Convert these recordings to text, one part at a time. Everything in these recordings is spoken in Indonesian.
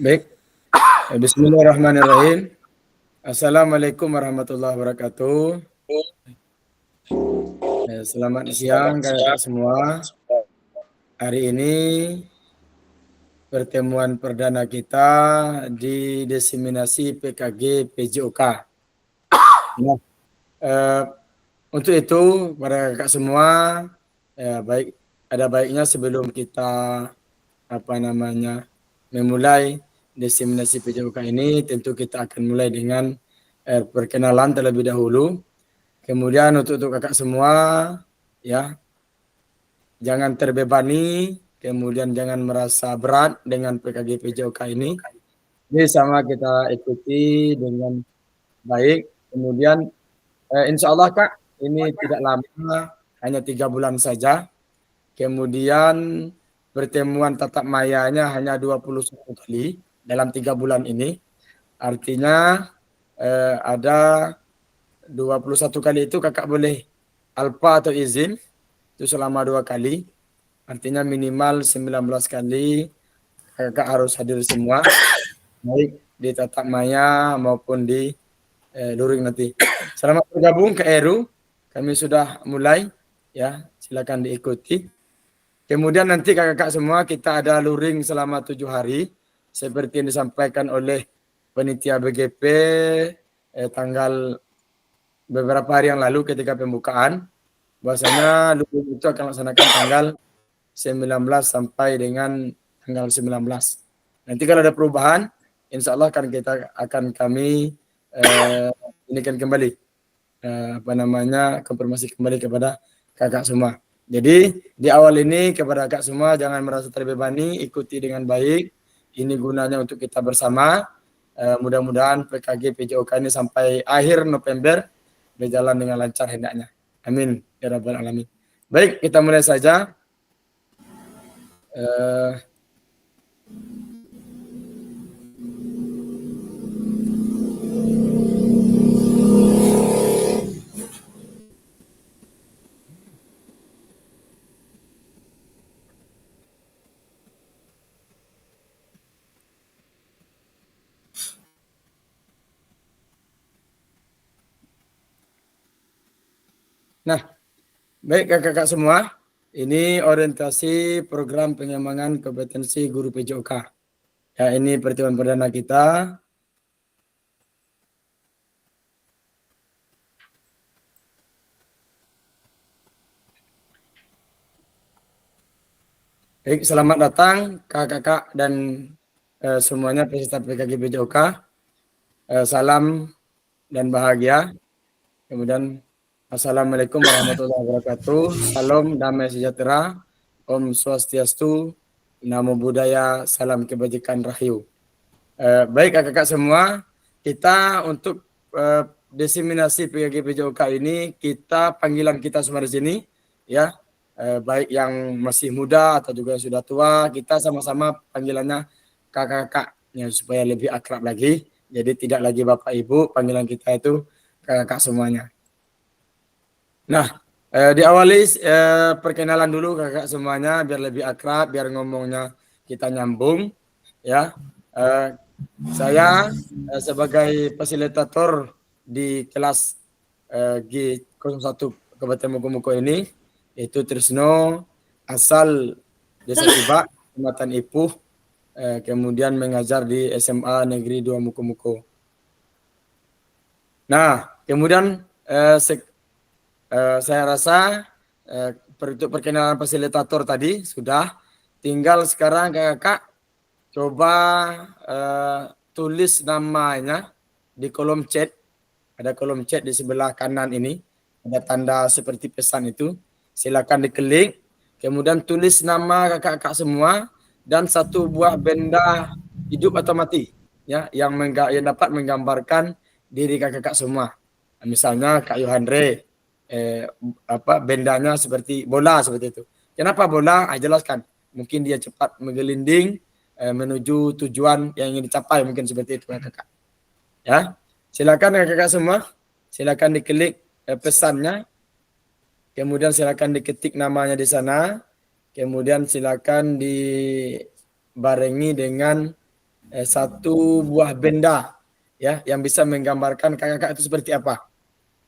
Baik, bismillahirrahmanirrahim. Assalamualaikum warahmatullahi wabarakatuh. Selamat siang kakak semua. Hari ini pertemuan perdana kita di diseminasi PKG PJOK. Nah, eh, untuk itu para kakak semua, ada baiknya sebelum kita memulai diseminasi PJOK ini, tentu kita akan mulai dengan perkenalan terlebih dahulu. Kemudian untuk kakak semua, ya, jangan terbebani, kemudian jangan merasa berat dengan PKG PJOK ini. Ini sama kita ikuti dengan baik. Kemudian insya Allah Kak, ini tidak lama, hanya 3 bulan saja. Kemudian pertemuan tatap mayanya hanya 21 kali dalam 3 bulan ini. Artinya ada 21 kali itu kakak boleh alfa atau izin itu selama 2 kali. Artinya minimal 19 kali kakak harus hadir semua. Baik di tatap maya maupun di luring nanti. Selamat bergabung ke Eru. Kami sudah mulai. Ya, silakan diikuti. Kemudian nanti kakak-kakak semua kita ada luring selama 7 hari. Seperti yang disampaikan oleh panitia BGP tanggal beberapa hari yang lalu ketika pembukaan. Bahwasanya luring itu akan laksanakan tanggal 19 sampai dengan tanggal 19. Nanti kalau ada perubahan, insya Allah akan kami ini kan kembali konfirmasi kembali kepada kakak semua. Jadi di awal ini kepada kakak semua jangan merasa terbebani, ikuti dengan baik. Ini gunanya untuk kita bersama. Mudah-mudahan PKG PJOK ini sampai akhir November berjalan dengan lancar hendaknya. Amin ya rabbal alamin. Baik, kita mulai saja. Nah, baik kakak-kakak semua, ini orientasi program pengembangan kompetensi guru PJOK. Ya, ini pertemuan perdana kita. Baik, selamat datang kakak-kakak dan semuanya peserta PKG PJOK. Salam dan bahagia. Kemudian Assalamualaikum warahmatullahi wabarakatuh. Salam damai sejahtera. Om Swastiastu. Namo Buddhaya. Salam kebajikan Rahayu. Baik kakak-kakak semua, kita untuk diseminasi PKG PJOK ini, panggilan kita semua di sini, ya, baik yang masih muda atau juga yang sudah tua, kita sama-sama panggilannya kakak-kakak, ya, supaya lebih akrab lagi. Jadi tidak lagi bapak ibu, panggilan kita itu kakak-kakak semuanya. Nah, diawali perkenalan dulu kakak semuanya biar lebih akrab, biar ngomongnya kita nyambung, ya. Saya sebagai fasilitator di kelas G01 Kabupaten Mukomuko ini, yaitu Trisno, asal Desa Tibak, Kecamatan Ipuh, kemudian mengajar di SMA Negeri 2 Mukomuko. Nah, kemudian saya rasa untuk perkenalan fasilitator tadi sudah, tinggal sekarang kakak coba tulis namanya di kolom chat. Ada kolom chat di sebelah kanan ini. Ada tanda seperti pesan itu. Silakan diklik. Kemudian tulis nama kakak-kakak semua dan satu buah benda hidup atau mati, ya, yang dapat menggambarkan diri kakak-kakak semua. Misalnya Kak Yohandre, bendanya seperti bola seperti itu. Kenapa bola? Jelaskan. Mungkin dia cepat menggelinding menuju tujuan yang ingin dicapai, mungkin seperti itu kakak. Ya, silakan kakak semua, silakan diklik pesannya, kemudian silakan diketik namanya di sana, kemudian silakan dibarengi dengan satu buah benda ya yang bisa menggambarkan kakak itu seperti apa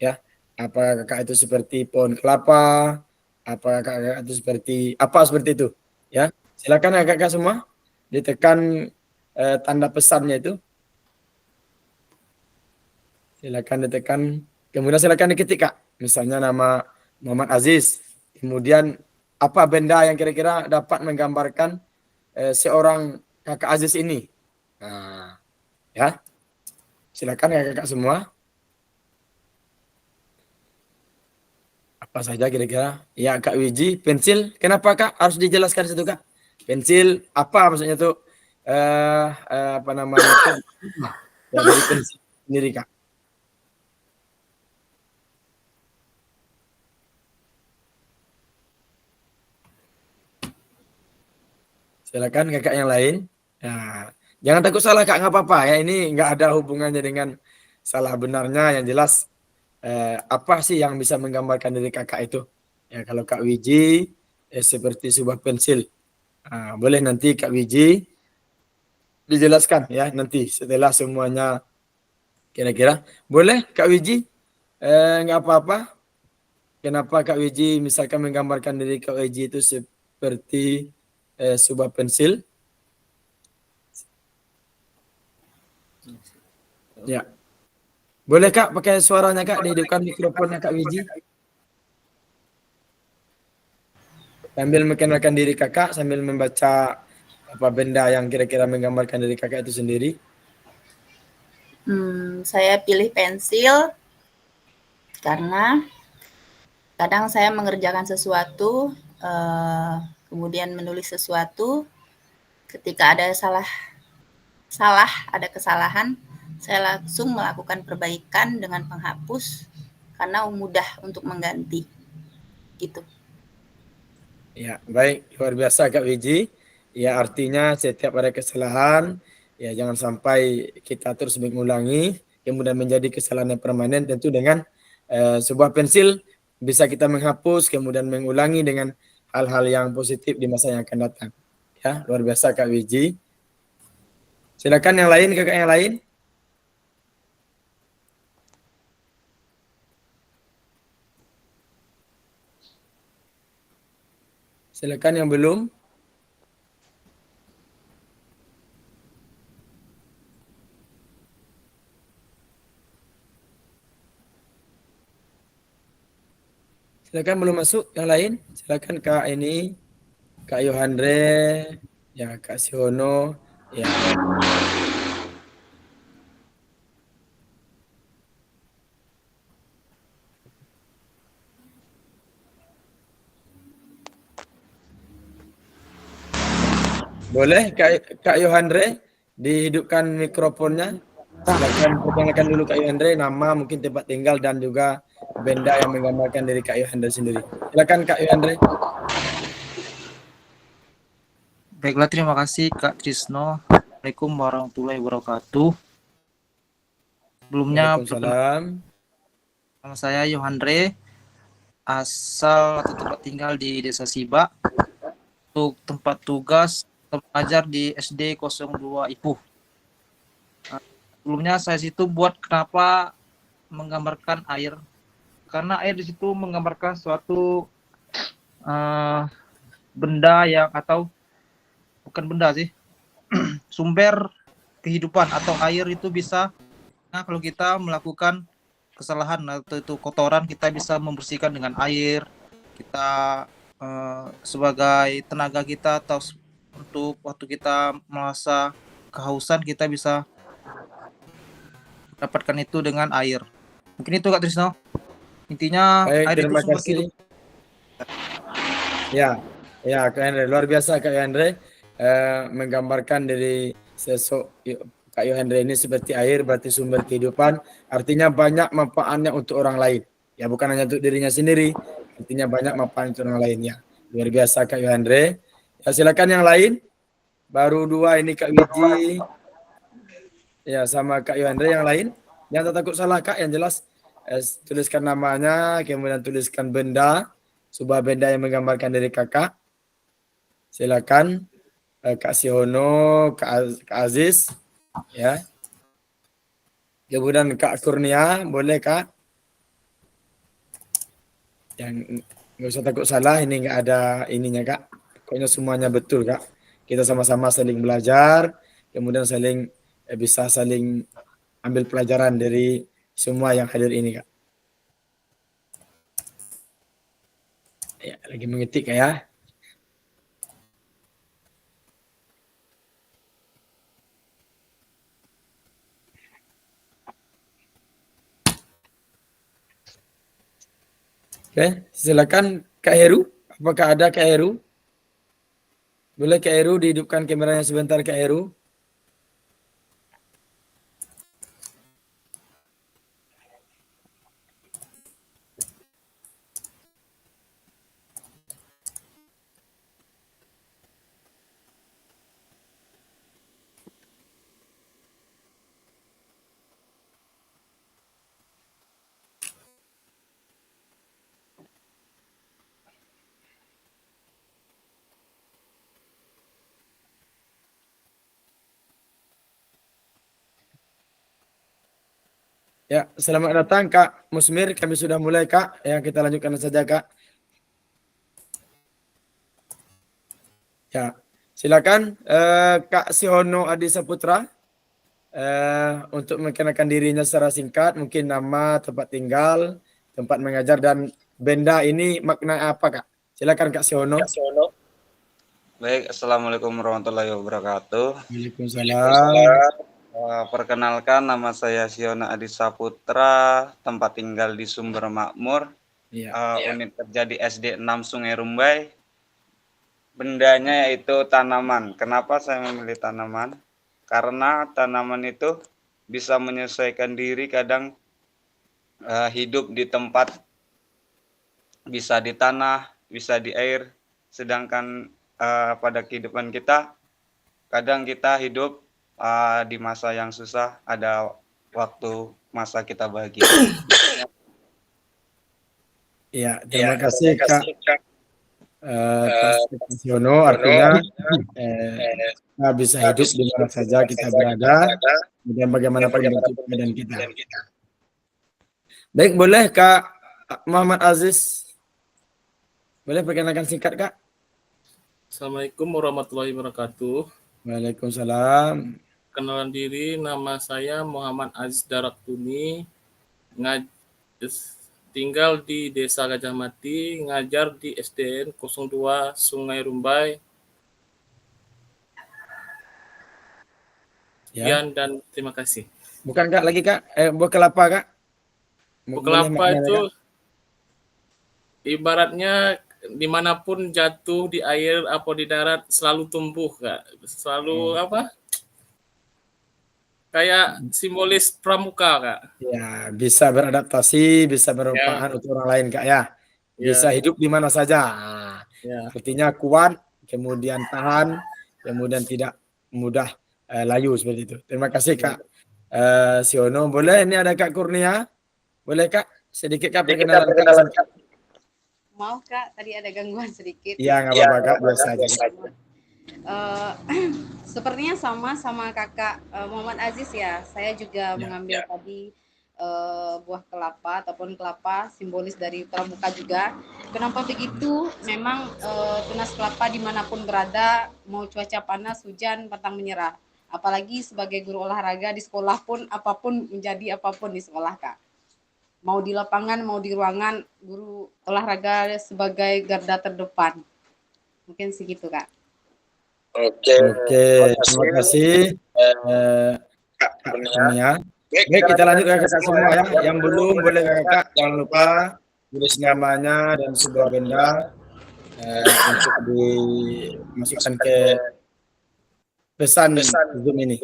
ya. Apa kakak itu seperti pohon kelapa, apa kakak itu seperti itu ya. Silakan kakak semua ditekan tanda pesannya itu. Silakan ditekan. Kemudian silakan diketik Kak. Misalnya nama Muhammad Aziz. Kemudian apa benda yang kira-kira dapat menggambarkan seorang kakak Aziz ini. Nah, ya. Silakan kakak-kakak semua. Apa saja kira-kira? Ya Kak Wiji, pensil. Kenapa Kak? Harus dijelaskan situ Kak. Pensil apa maksudnya tuh? Apa namanya tuh? Ya dari pensil sendiri Kak. Silakan kakak yang lain. Nah, jangan takut salah kak, nggak apa-apa ya. Ini nggak ada hubungannya dengan salah benarnya. Yang jelas apa sih yang bisa menggambarkan diri kakak itu? Ya kalau Kak Wiji seperti sebuah pensil. Nah, boleh nanti Kak Wiji dijelaskan ya nanti setelah semuanya kira-kira. Boleh Kak Wiji? Nggak apa-apa. Kenapa Kak Wiji misalkan menggambarkan diri Kak Wiji itu seperti sebuah pensil? Ya. Boleh Kak pakai suaranya Kak, dihidupkan mikrofonnya Kak Wiji. Sambil mengenalkan diri Kakak, sambil membaca apa benda yang kira-kira menggambarkan diri Kakak itu sendiri. Saya pilih pensil karena kadang saya mengerjakan sesuatu, kemudian menulis sesuatu, ketika ada ada kesalahan, saya langsung melakukan perbaikan dengan penghapus karena mudah untuk mengganti. Gitu. Ya, baik. Luar biasa Kak Wiji. Ya, artinya setiap ada kesalahan, ya jangan sampai kita terus mengulangi, kemudian menjadi kesalahan yang permanen. Tentu dengan sebuah pensil bisa kita menghapus, kemudian mengulangi dengan hal-hal yang positif di masa yang akan datang. Ya, luar biasa Kak Wiji. Silakan yang lain, kakak yang lain. Silakan yang belum. Silakan belum masuk yang lain. Silakan Kak ini, Kak Yohandre, ya Kak Siono, ya. Boleh Kak Yohandre dihidupkan mikrofonnya. Silakan perkenalkan dulu Kak Yohandre, nama, mungkin tempat tinggal dan juga benda yang menggambarkan dari Kak Yohandre sendiri. Silakan Kak Yohandre. Baiklah, terima kasih Kak Trisno. Assalamualaikum warahmatullahi wabarakatuh. Sebelumnya, Waalaikumsalam. nama saya Yohandre, asal atau tempat tinggal di Desa Siba. Untuk tempat tugas mengajar di SD 02 Ipuh. Sebelumnya saya situ buat kenapa menggambarkan air. Karena air di situ menggambarkan suatu benda yang atau bukan benda sih, sumber kehidupan atau air itu bisa. Nah, kalau kita melakukan kesalahan atau itu kotoran, kita bisa membersihkan dengan air. Kita sebagai tenaga kita atau untuk waktu kita merasa kehausan, kita bisa dapatkan itu dengan air. Mungkin itu Kak Trisno. Intinya Baik, air itu terima sumber kasih. hidup. Ya, ya Kak Yohandre, luar biasa Kak Yohandre menggambarkan dari Kak Yohandre ini seperti air, berarti sumber kehidupan, artinya banyak manfaatnya untuk orang lain. Ya, bukan hanya untuk dirinya sendiri, artinya banyak manfaat untuk orang lainnya. Luar biasa Kak Yohandre. Ya, silakan yang lain. Baru dua ini Kak Wiji, ya sama Kak Yohandre yang lain. Jangan takut salah Kak, yang jelas tuliskan namanya, kemudian tuliskan benda, sebuah benda yang menggambarkan dari kakak. Silakan Kak Siono, Kak Aziz, ya. Kemudian Kak Kurnia, boleh Kak? Yang nggak usah takut salah, ini nggak ada ininya Kak. Pokoknya semuanya betul Kak. Kita sama-sama saling belajar, kemudian saling bisa saling ambil pelajaran dari semua yang hadir ini Kak. Ya, lagi mengetik Kak ya. Oke, silakan Kak Heru. Apakah ada Kak Heru? Boleh Kak Heru dihidupkan kameranya sebentar Kak Heru? Ya, selamat datang Kak Musmir. Kami sudah mulai Kak. Ya, kita lanjutkan saja Kak. Ya, silakan Kak Siono Adi Saputra untuk mengenalkan dirinya secara singkat, mungkin nama, tempat tinggal, tempat mengajar dan benda ini makna apa Kak? Silakan Kak Siono. Baik, Assalamualaikum warahmatullahi wabarakatuh. Waalaikumsalam. Perkenalkan, nama saya Siona Adi Saputra, tempat tinggal di Sumber Makmur, unit kerja di SD 6 Sungai Rumbai. Bendanya yaitu tanaman. Kenapa saya memilih tanaman? Karena tanaman itu bisa menyesuaikan diri, kadang hidup di tempat, bisa di tanah, bisa di air. Sedangkan pada kehidupan kita, kadang kita hidup di masa yang susah, ada waktu masa kita bahagia. Ya, terima kasih Kak Siono. Artinya kita bisa hidup di mana saja kita berada, dan bagaimanapun bentuk keadaan kita. Baik, boleh Kak Muhammad Aziz, boleh perkenalkan singkat Kak? Assalamualaikum warahmatullahi wabarakatuh. Waalaikumsalam. Kenalan diri, nama saya Muhammad Aziz Daraktuni, tinggal di Desa Gajah Mati, ngajar di SDN 02 Sungai Rumbai. Sekian dan terima kasih. Bukan Kak lagi Kak, buah kelapa Kak? Buah kelapa itu ibaratnya dimanapun jatuh di air apa di darat selalu tumbuh Kak. Selalu apa? Kayak simbolis pramuka Kak. Ya, bisa beradaptasi, bisa bermanfaat untuk orang lain Kak ya. Bisa hidup di mana saja. Artinya kuat, kemudian tahan, kemudian tidak mudah layu seperti itu. Terima kasih Kak Siono. Boleh ini ada Kak Kurnia. Boleh Kak sedikit Kak perkenalan Kak. Maaf Kak, tadi ada gangguan sedikit. Iya, nggak apa-apa Kak, biasa aja. Sepertinya sama kakak Muhammad Aziz ya. Saya juga mengambil tadi buah kelapa ataupun kelapa simbolis dari pramuka juga. Kenapa begitu? Memang tunas kelapa dimanapun berada, mau cuaca panas, hujan, pantang menyerah. Apalagi sebagai guru olahraga di sekolah pun apapun menjadi apapun di sekolah Kak. Mau di lapangan, mau di ruangan, guru olahraga sebagai garda terdepan. Mungkin segitu Kak. Oke, terima kasih Kak Kurnia. Baik, kita lanjut ke kakak semua ya. Yang belum boleh kakak jangan lupa tulis namanya dan sebuah benda untuk dimasukkan ke pesan Zoom ini.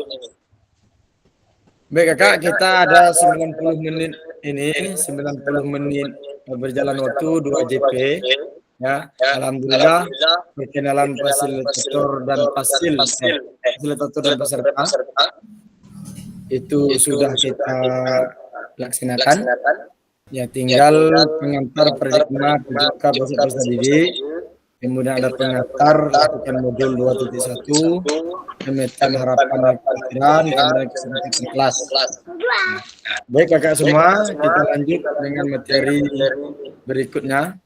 Baik kakak, kita ada 90 menit ini, 90 menit berjalan waktu 2 JP. Ya, alhamdulillah perkenalan fasilitator dan fasilitator dan peserta itu sudah kita laksanakan. Ya, tinggal pengantar penerima peserta didik kemudian ada pengantar, lakukan modul 2.1, pemetaan harapan dan pikiran, kemudian kesempatan kelas. Baik kakak semua, kita lanjut dengan materi berikutnya.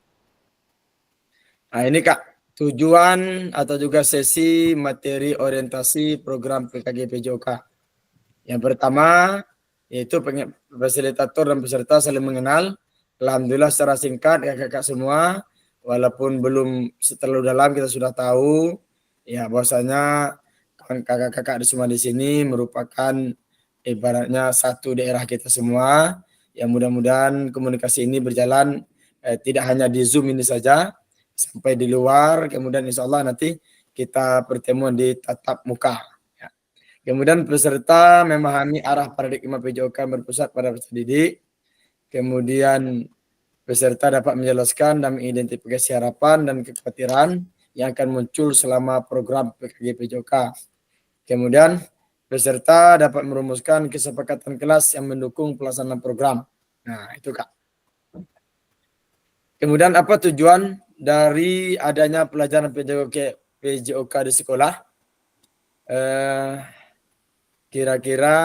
Nah ini kak, tujuan atau juga sesi materi orientasi program PKG PJOK. Yang pertama, yaitu fasilitator dan peserta saling mengenal. Alhamdulillah secara singkat ya kakak semua, walaupun belum terlalu dalam kita sudah tahu ya bahwasanya kakak-kakak semua di sini merupakan ibaratnya satu daerah kita semua. Yang mudah-mudahan komunikasi ini berjalan tidak hanya di Zoom ini saja, sampai di luar, kemudian insya Allah nanti kita pertemuan di tatap muka. Ya. Kemudian peserta memahami arah paradigma PJOK berpusat pada peserta didik. Kemudian peserta dapat menjelaskan dan mengidentifikasi harapan dan kekhawatiran yang akan muncul selama program PKG PJOK. Kemudian peserta dapat merumuskan kesepakatan kelas yang mendukung pelaksanaan program. Nah, itu Kak. Kemudian apa tujuan dari adanya pelajaran PJOK di sekolah? Kira-kira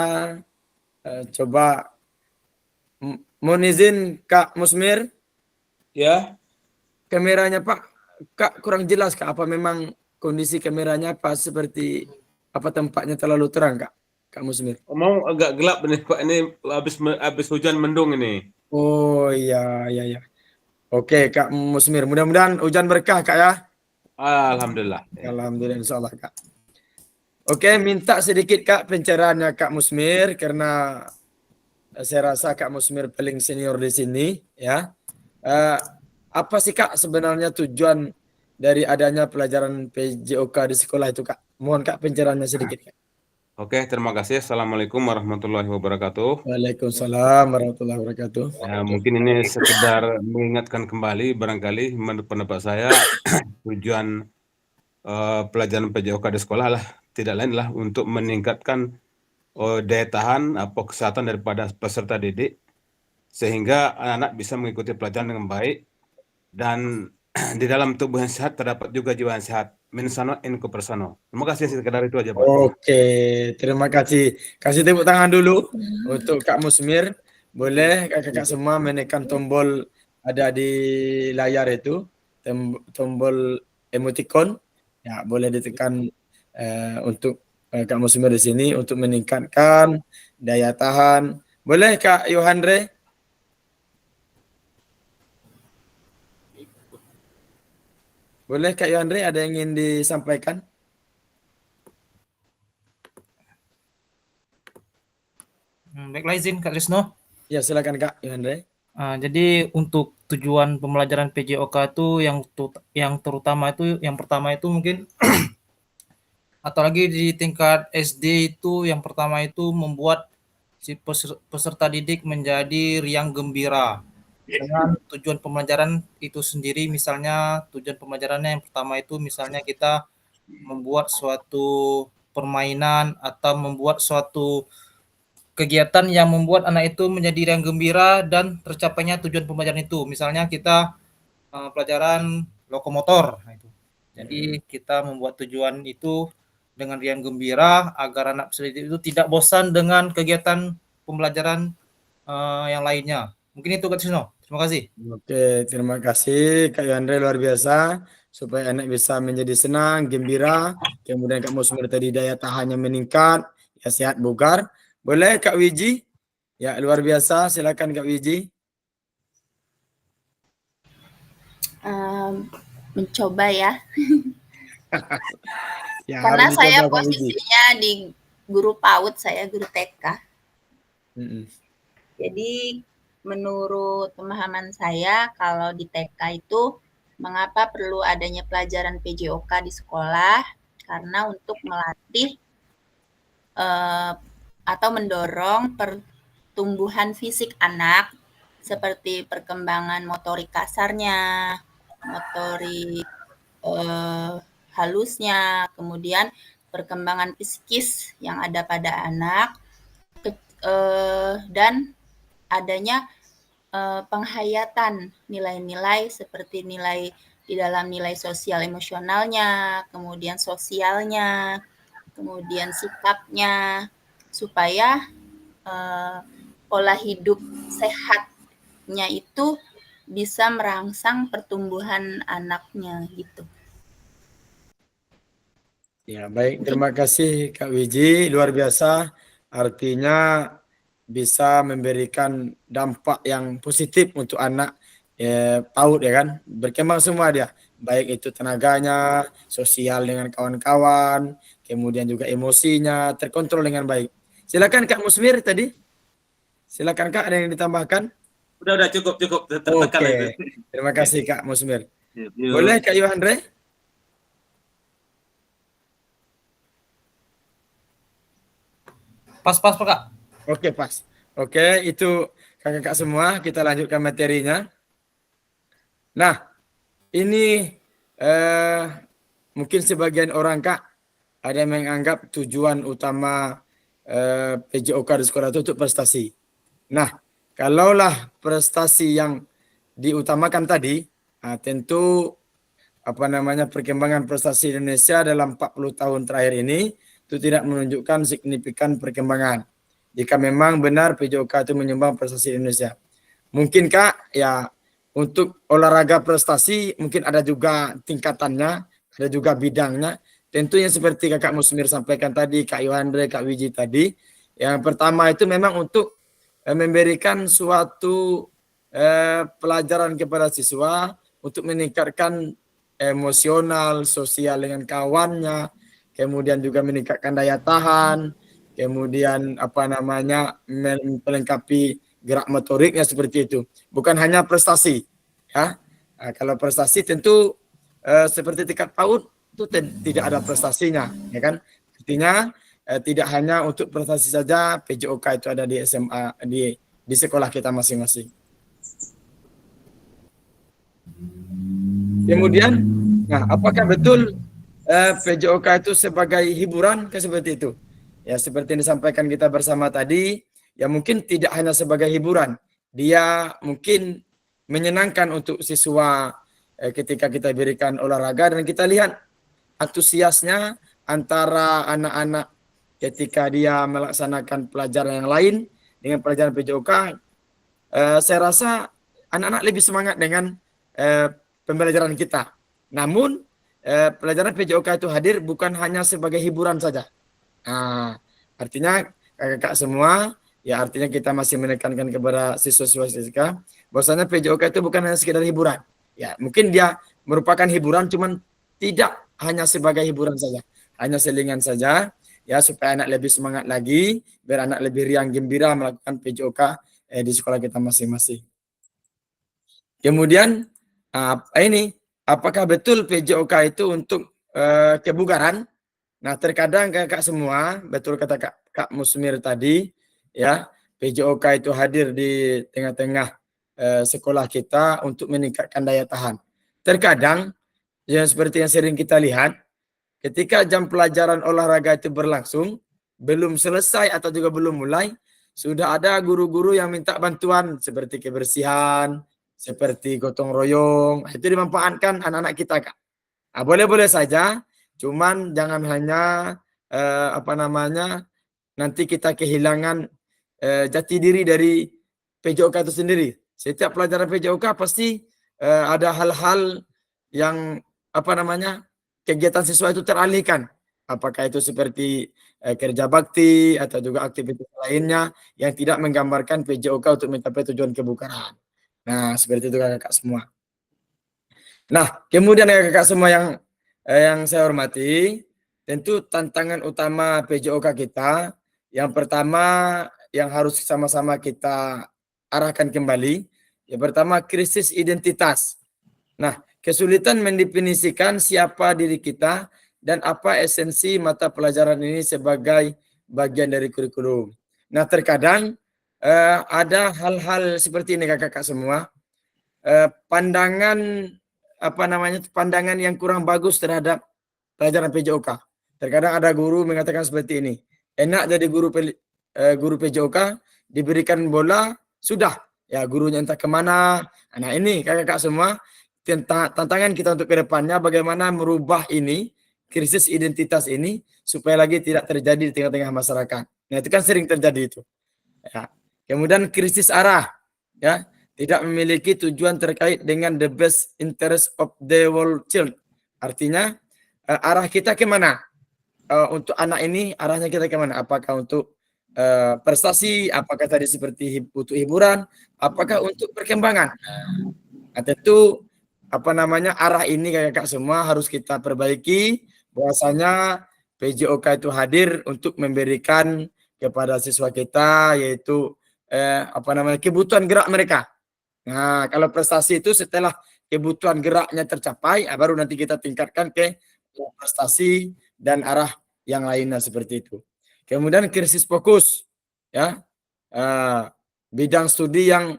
coba mohon izin Kak Musmir. Ya. Kameranya Pak, Kak kurang jelas Kak. Apa memang kondisi kameranya apa seperti apa tempatnya terlalu terang Kak? Kak Musmir. Mau agak gelap nih Pak, ini habis hujan mendung ini. Oh iya. Oke Kak Musmir, mudah-mudahan hujan berkah Kak ya. Alhamdulillah. Alhamdulillah insya Allah Kak. Oke, minta sedikit Kak pencerahannya Kak Musmir karena saya rasa Kak Musmir paling senior di sini ya. Apa sih Kak sebenarnya tujuan dari adanya pelajaran PJOK di sekolah itu Kak? Mohon Kak pencerahannya sedikit Kak. Oke, terima kasih. Assalamualaikum warahmatullahi wabarakatuh. Waalaikumsalam warahmatullahi wabarakatuh. Mungkin ini sekedar mengingatkan kembali barangkali menurut pendapat saya tujuan pelajaran PJOK di sekolah lah tidak lain lah untuk meningkatkan daya tahan atau kesehatan daripada peserta didik sehingga anak-anak bisa mengikuti pelajaran dengan baik dan di dalam tubuh yang sehat terdapat juga jiwa yang sehat. Mensano in persano. Terima kasih, sekedar itu aja Pak. Oke, terima kasih. Kasih tepuk tangan dulu untuk Kak Musmir. Boleh kakak-kakak semua menekan tombol ada di layar itu, tombol emoticon. Ya, boleh ditekan untuk Kak Musmir di sini untuk meningkatkan daya tahan. Boleh Kak Yohandre? Boleh Kak Yohandre, ada yang ingin disampaikan? Baiklah izin Kak Risno. Ya silakan Kak Yohandre. Jadi untuk tujuan pembelajaran PJOK itu yang terutama itu yang pertama itu mungkin atau lagi di tingkat SD itu yang pertama itu membuat si peserta didik menjadi riang gembira dengan tujuan pembelajaran itu sendiri. Misalnya tujuan pembelajarannya yang pertama itu misalnya kita membuat suatu permainan atau membuat suatu kegiatan yang membuat anak itu menjadi riang gembira dan tercapainya tujuan pembelajaran itu. Misalnya kita pelajaran lokomotor. Nah, itu. Jadi kita membuat tujuan itu dengan riang gembira agar anak peserta didik itu tidak bosan dengan kegiatan pembelajaran yang lainnya. Mungkin itu Kak Tisno. Terima kasih. Oke, terima kasih Kak Yohandre, luar biasa. Supaya anak bisa menjadi senang, gembira. Kemudian Kak Musmir tadi daya tahannya meningkat, ya sehat bugar. Boleh Kak Wiji? Ya luar biasa, silakan Kak Wiji. Mencoba ya. Ya, Karena saya dicoba, Kak Wiji. posisinya di guru PAUD, saya guru TK. Jadi menurut pemahaman saya kalau di TK itu mengapa perlu adanya pelajaran PJOK di sekolah? Karena untuk melatih atau mendorong pertumbuhan fisik anak seperti perkembangan motorik kasarnya, motorik halusnya, kemudian perkembangan psikis yang ada pada anak, dan adanya penghayatan nilai-nilai seperti nilai di dalam nilai sosial emosionalnya, kemudian sosialnya, kemudian sikapnya, supaya pola hidup sehatnya itu bisa merangsang pertumbuhan anaknya gitu. Ya, baik. Terima kasih Kak Wiji, luar biasa. Artinya bisa memberikan dampak yang positif untuk anak PAUD ya kan. Berkembang semua dia, baik itu tenaganya, sosial dengan kawan-kawan, kemudian juga emosinya terkontrol dengan baik. Silakan Kak Musmir tadi. Silakan Kak, ada yang ditambahkan? Udah cukup tertekan Oke. itu. Terima kasih Kak Musmir. Yuk. Boleh Kak Yohandre? Pas Kak. Oke, pas. Oke, itu kakak-kakak semua, kita lanjutkan materinya. Nah, ini mungkin sebagian orang Kak ada yang menganggap tujuan utama PJOK di sekolah itu untuk prestasi. Nah, kalaulah prestasi yang diutamakan tadi, tentu perkembangan prestasi Indonesia dalam 40 tahun terakhir ini itu tidak menunjukkan signifikan perkembangan. Jika memang benar PJOK itu menyumbang prestasi Indonesia. Mungkin Kak, ya untuk olahraga prestasi mungkin ada juga tingkatannya, ada juga bidangnya. Tentunya seperti Kakak Musmir sampaikan tadi, Kak Yohandre, Kak Wiji tadi. Yang pertama itu memang untuk memberikan suatu pelajaran kepada siswa untuk meningkatkan emosional, sosial dengan kawannya, kemudian juga meningkatkan daya tahan, kemudian melengkapi gerak motoriknya seperti itu. Bukan hanya prestasi, ya. Nah, kalau prestasi tentu seperti tingkat PAUD itu tidak ada prestasinya, ya kan? Artinya tidak hanya untuk prestasi saja PJOK itu ada di SMA di sekolah kita masing-masing. Kemudian, nah apakah betul PJOK itu sebagai hiburan? Seperti itu. Ya seperti yang disampaikan kita bersama tadi, ya mungkin tidak hanya sebagai hiburan. Dia mungkin menyenangkan untuk siswa ketika kita berikan olahraga dan kita lihat antusiasnya antara anak-anak ketika dia melaksanakan pelajaran yang lain dengan pelajaran PJOK. Saya rasa anak-anak lebih semangat dengan pembelajaran kita. Namun pelajaran PJOK itu hadir bukan hanya sebagai hiburan saja. Nah, artinya kakak-kakak semua, ya artinya kita masih menekankan kepada siswa-siswa bahwasanya PJOK itu bukan hanya sekedar hiburan. Ya, mungkin dia merupakan hiburan, cuman tidak hanya sebagai hiburan saja, hanya selingan saja, ya supaya anak lebih semangat lagi, biar anak lebih riang gembira melakukan PJOK di sekolah kita masing-masing. Kemudian apakah betul PJOK itu untuk kebugaran? Nah, terkadang kakak semua, betul kata Kak Musmir tadi, ya PJOK itu hadir di tengah-tengah sekolah kita untuk meningkatkan daya tahan. Terkadang, yang seperti yang sering kita lihat, ketika jam pelajaran olahraga itu berlangsung, belum selesai atau juga belum mulai, sudah ada guru-guru yang minta bantuan seperti kebersihan, seperti gotong royong, itu dimanfaatkan anak-anak kita, Kak. Nah, boleh-boleh saja, cuman jangan hanya nanti kita kehilangan jati diri dari PJOK itu sendiri. Setiap pelajaran PJOK pasti ada hal-hal yang kegiatan siswa itu teralihkan. Apakah itu seperti kerja bakti atau juga aktivitas lainnya yang tidak menggambarkan PJOK untuk mencapai tujuan kebugaran. Nah, seperti itu kakak semua. Nah, kemudian kakak semua yang saya hormati, tentu tantangan utama PJOK kita, yang pertama yang harus sama-sama kita arahkan kembali, yang pertama krisis identitas. Nah, kesulitan mendefinisikan siapa diri kita dan apa esensi mata pelajaran ini sebagai bagian dari kurikulum. Nah, terkadang ada hal-hal seperti ini kakak-kakak semua, pandangan yang kurang bagus terhadap pelajaran PJOK. Terkadang ada guru mengatakan seperti ini, enak jadi guru PJOK, diberikan bola, sudah, ya gurunya entah kemana. Nah ini kakak-kakak semua, tantangan kita untuk kedepannya bagaimana merubah ini krisis identitas ini supaya lagi tidak terjadi di tengah-tengah masyarakat. Nah itu kan sering terjadi itu. Ya. Kemudian krisis arah, ya, tidak memiliki tujuan terkait dengan the best interest of the whole child. Artinya arah kita kemana? Untuk anak ini arahnya kita kemana? Apakah untuk prestasi? Apakah tadi seperti untuk hiburan? Apakah untuk perkembangan? Nah, tentu arah ini kakak semua harus kita perbaiki. Bahwasanya PJOK itu hadir untuk memberikan kepada siswa kita yaitu kebutuhan gerak mereka. Nah, kalau prestasi itu setelah kebutuhan geraknya tercapai, baru nanti kita tingkatkan ke prestasi dan arah yang lainnya seperti itu. Kemudian krisis fokus, ya, bidang studi yang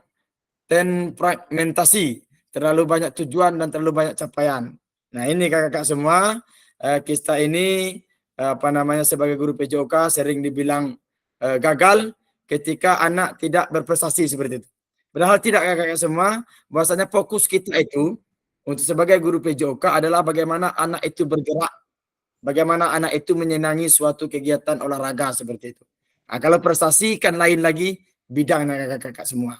fragmentasi, terlalu banyak tujuan dan terlalu banyak capaian. Nah ini kakak-kakak semua, kita ini sebagai guru PJOK sering dibilang gagal ketika anak tidak berprestasi seperti itu. Padahal tidak kakak-kakak semua, bahwasanya fokus kita itu untuk sebagai guru PJOK adalah bagaimana anak itu bergerak, bagaimana anak itu menyenangi suatu kegiatan olahraga seperti itu. Nah, kalau prestasi kan lain lagi bidangnya kakak-kakak semua.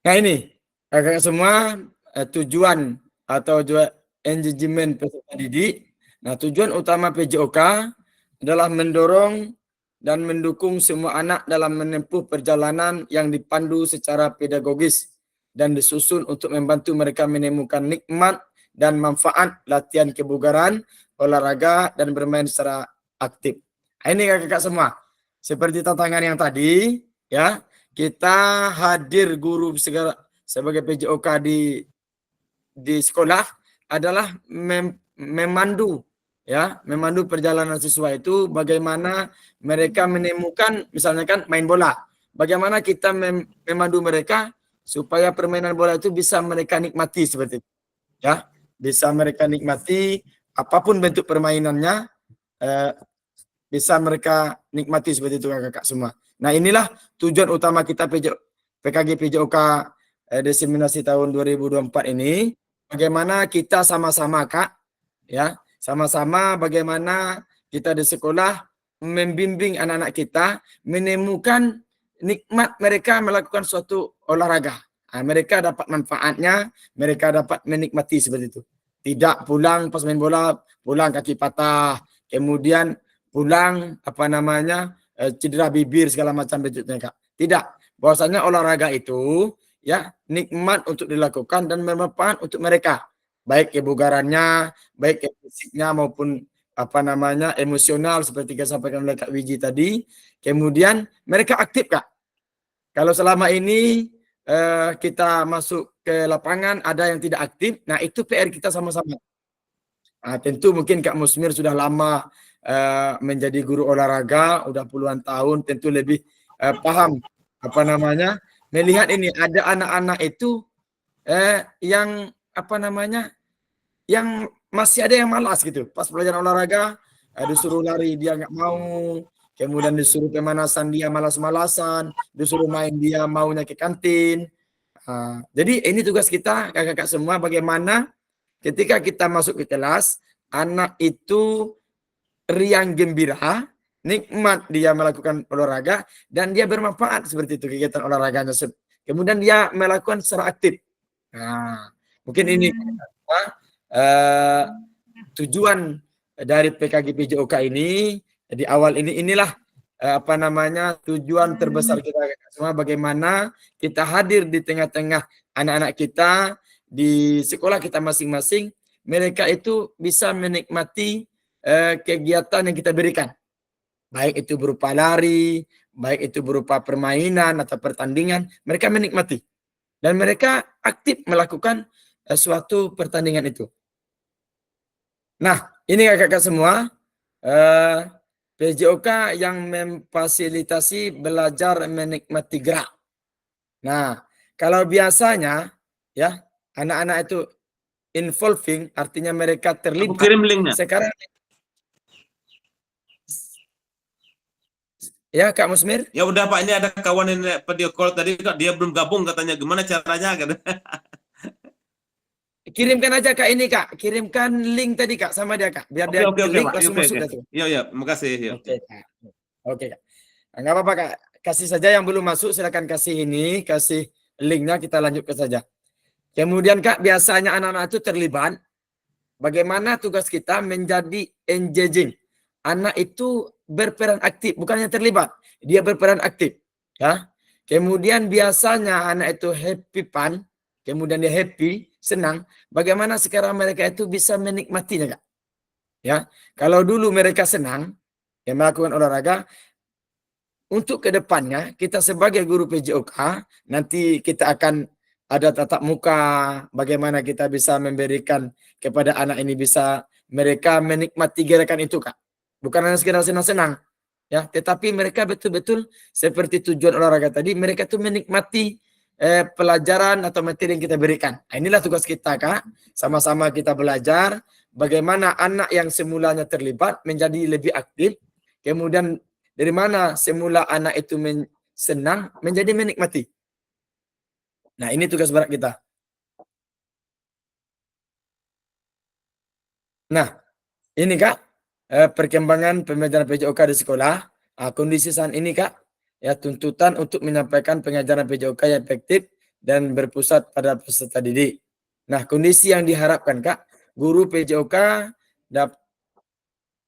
Nah ini kakak semua tujuan atau engagement peserta didik. Nah tujuan utama PJOK adalah mendorong dan mendukung semua anak dalam menempuh perjalanan yang dipandu secara pedagogis dan disusun untuk membantu mereka menemukan nikmat dan manfaat latihan kebugaran, olahraga, dan bermain secara aktif. Nah, ini kakak semua. Seperti tantangan yang tadi, ya. Kita hadir guru sebagai PJOK di sekolah adalah memandu perjalanan siswa itu bagaimana mereka menemukan misalnya kan main bola. Bagaimana kita memandu mereka supaya permainan bola itu bisa mereka nikmati seperti itu. Ya, bisa mereka nikmati apapun bentuk permainannya bisa mereka nikmati seperti itu kakak semua. Nah inilah tujuan utama kita PKG PJOK diseminasi tahun 2024 ini. Bagaimana kita sama-sama kak, ya sama-sama bagaimana kita di sekolah membimbing anak-anak kita menemukan nikmat mereka melakukan suatu olahraga. Nah, mereka dapat manfaatnya, mereka dapat menikmati seperti itu. Tidak pulang pas main bola, pulang kaki patah, kemudian pulang cedera bibir segala macam bentuknya kak. Tidak, bahwasanya olahraga itu ya nikmat untuk dilakukan dan bermanfaat untuk mereka, baik kebugarannya, baik fisiknya maupun emosional seperti yang disampaikan oleh Kak Wiji tadi. Kemudian mereka aktif kak. Kalau selama ini kita masuk ke lapangan ada yang tidak aktif, nah itu PR kita sama-sama. Nah, tentu mungkin Kak Musmir sudah lama menjadi guru olahraga, udah puluhan tahun, tentu lebih paham melihat ini ada anak-anak itu yang yang masih ada yang malas gitu. Pas pelajaran olahraga disuruh lari dia nggak mau, kemudian disuruh pemanasan dia malas-malasan, disuruh main dia maunya ke kantin. Jadi ini tugas kita kakak-kakak semua, bagaimana ketika kita masuk ke kelas anak itu riang gembira, nikmat dia melakukan olahraga dan dia bermanfaat seperti itu kegiatan olahraganya. Kemudian dia melakukan secara aktif. Nah, mungkin ini tujuan dari PKG PJOK ini di awal inilah tujuan terbesar kita semua, bagaimana kita hadir di tengah-tengah anak-anak kita di sekolah kita masing-masing, mereka itu bisa menikmati kegiatan yang kita berikan, baik itu berupa lari, baik itu berupa permainan atau pertandingan, mereka menikmati dan mereka aktif melakukan suatu pertandingan itu. Nah, ini kakak-kakak semua, PJOK yang memfasilitasi belajar menikmati gerak. Nah, kalau biasanya ya anak-anak itu involving, artinya mereka terlibat. Aku kirim linknya. Sekarang ya Kak Musmir? Ya udah Pak, ini ada kawan ini video call tadi Kak, dia belum gabung katanya, gimana caranya kan? Kirimkan aja Kak ini Kak, kirimkan link tadi Kak sama dia Kak, biar dia Oke, link Pak. langsung Oke, masuk oke. dah tuh. Iya, makasih. Yuk. Oke Kak. Oke Kak. Nggak apa-apa Kak, kasih saja yang belum masuk silakan kasih ini, kasih linknya kita lanjutkan saja. Kemudian Kak, biasanya anak-anak itu terlibat. Bagaimana tugas kita menjadi engaging. Anak itu berperan aktif, bukannya terlibat. Dia berperan aktif. Ya. Kemudian biasanya anak itu happy fun, kemudian dia happy, senang. Bagaimana sekarang mereka itu bisa menikmatinya, Kak? Ya, kalau dulu mereka senang ya melakukan olahraga, untuk kedepannya kita sebagai guru PJOK nanti kita akan ada tatap muka, bagaimana kita bisa memberikan kepada anak ini bisa mereka menikmati gerakan itu Kak. Bukan hanya sekedar senang-senang ya, tetapi mereka betul-betul seperti tujuan olahraga tadi, mereka tuh menikmati pelajaran atau materi yang kita berikan. Nah, inilah tugas kita Kak, sama-sama kita belajar bagaimana anak yang semulanya terlibat menjadi lebih aktif, kemudian dari mana semula anak itu senang menjadi menikmati. Nah, ini tugas berat kita. Nah, ini Kak, perkembangan pembelajaran PJOK di sekolah. Kondisi saat ini Kak, ya tuntutan untuk menyampaikan pengajaran PJOK yang efektif dan berpusat pada peserta didik. Nah, kondisi yang diharapkan Kak, guru PJOK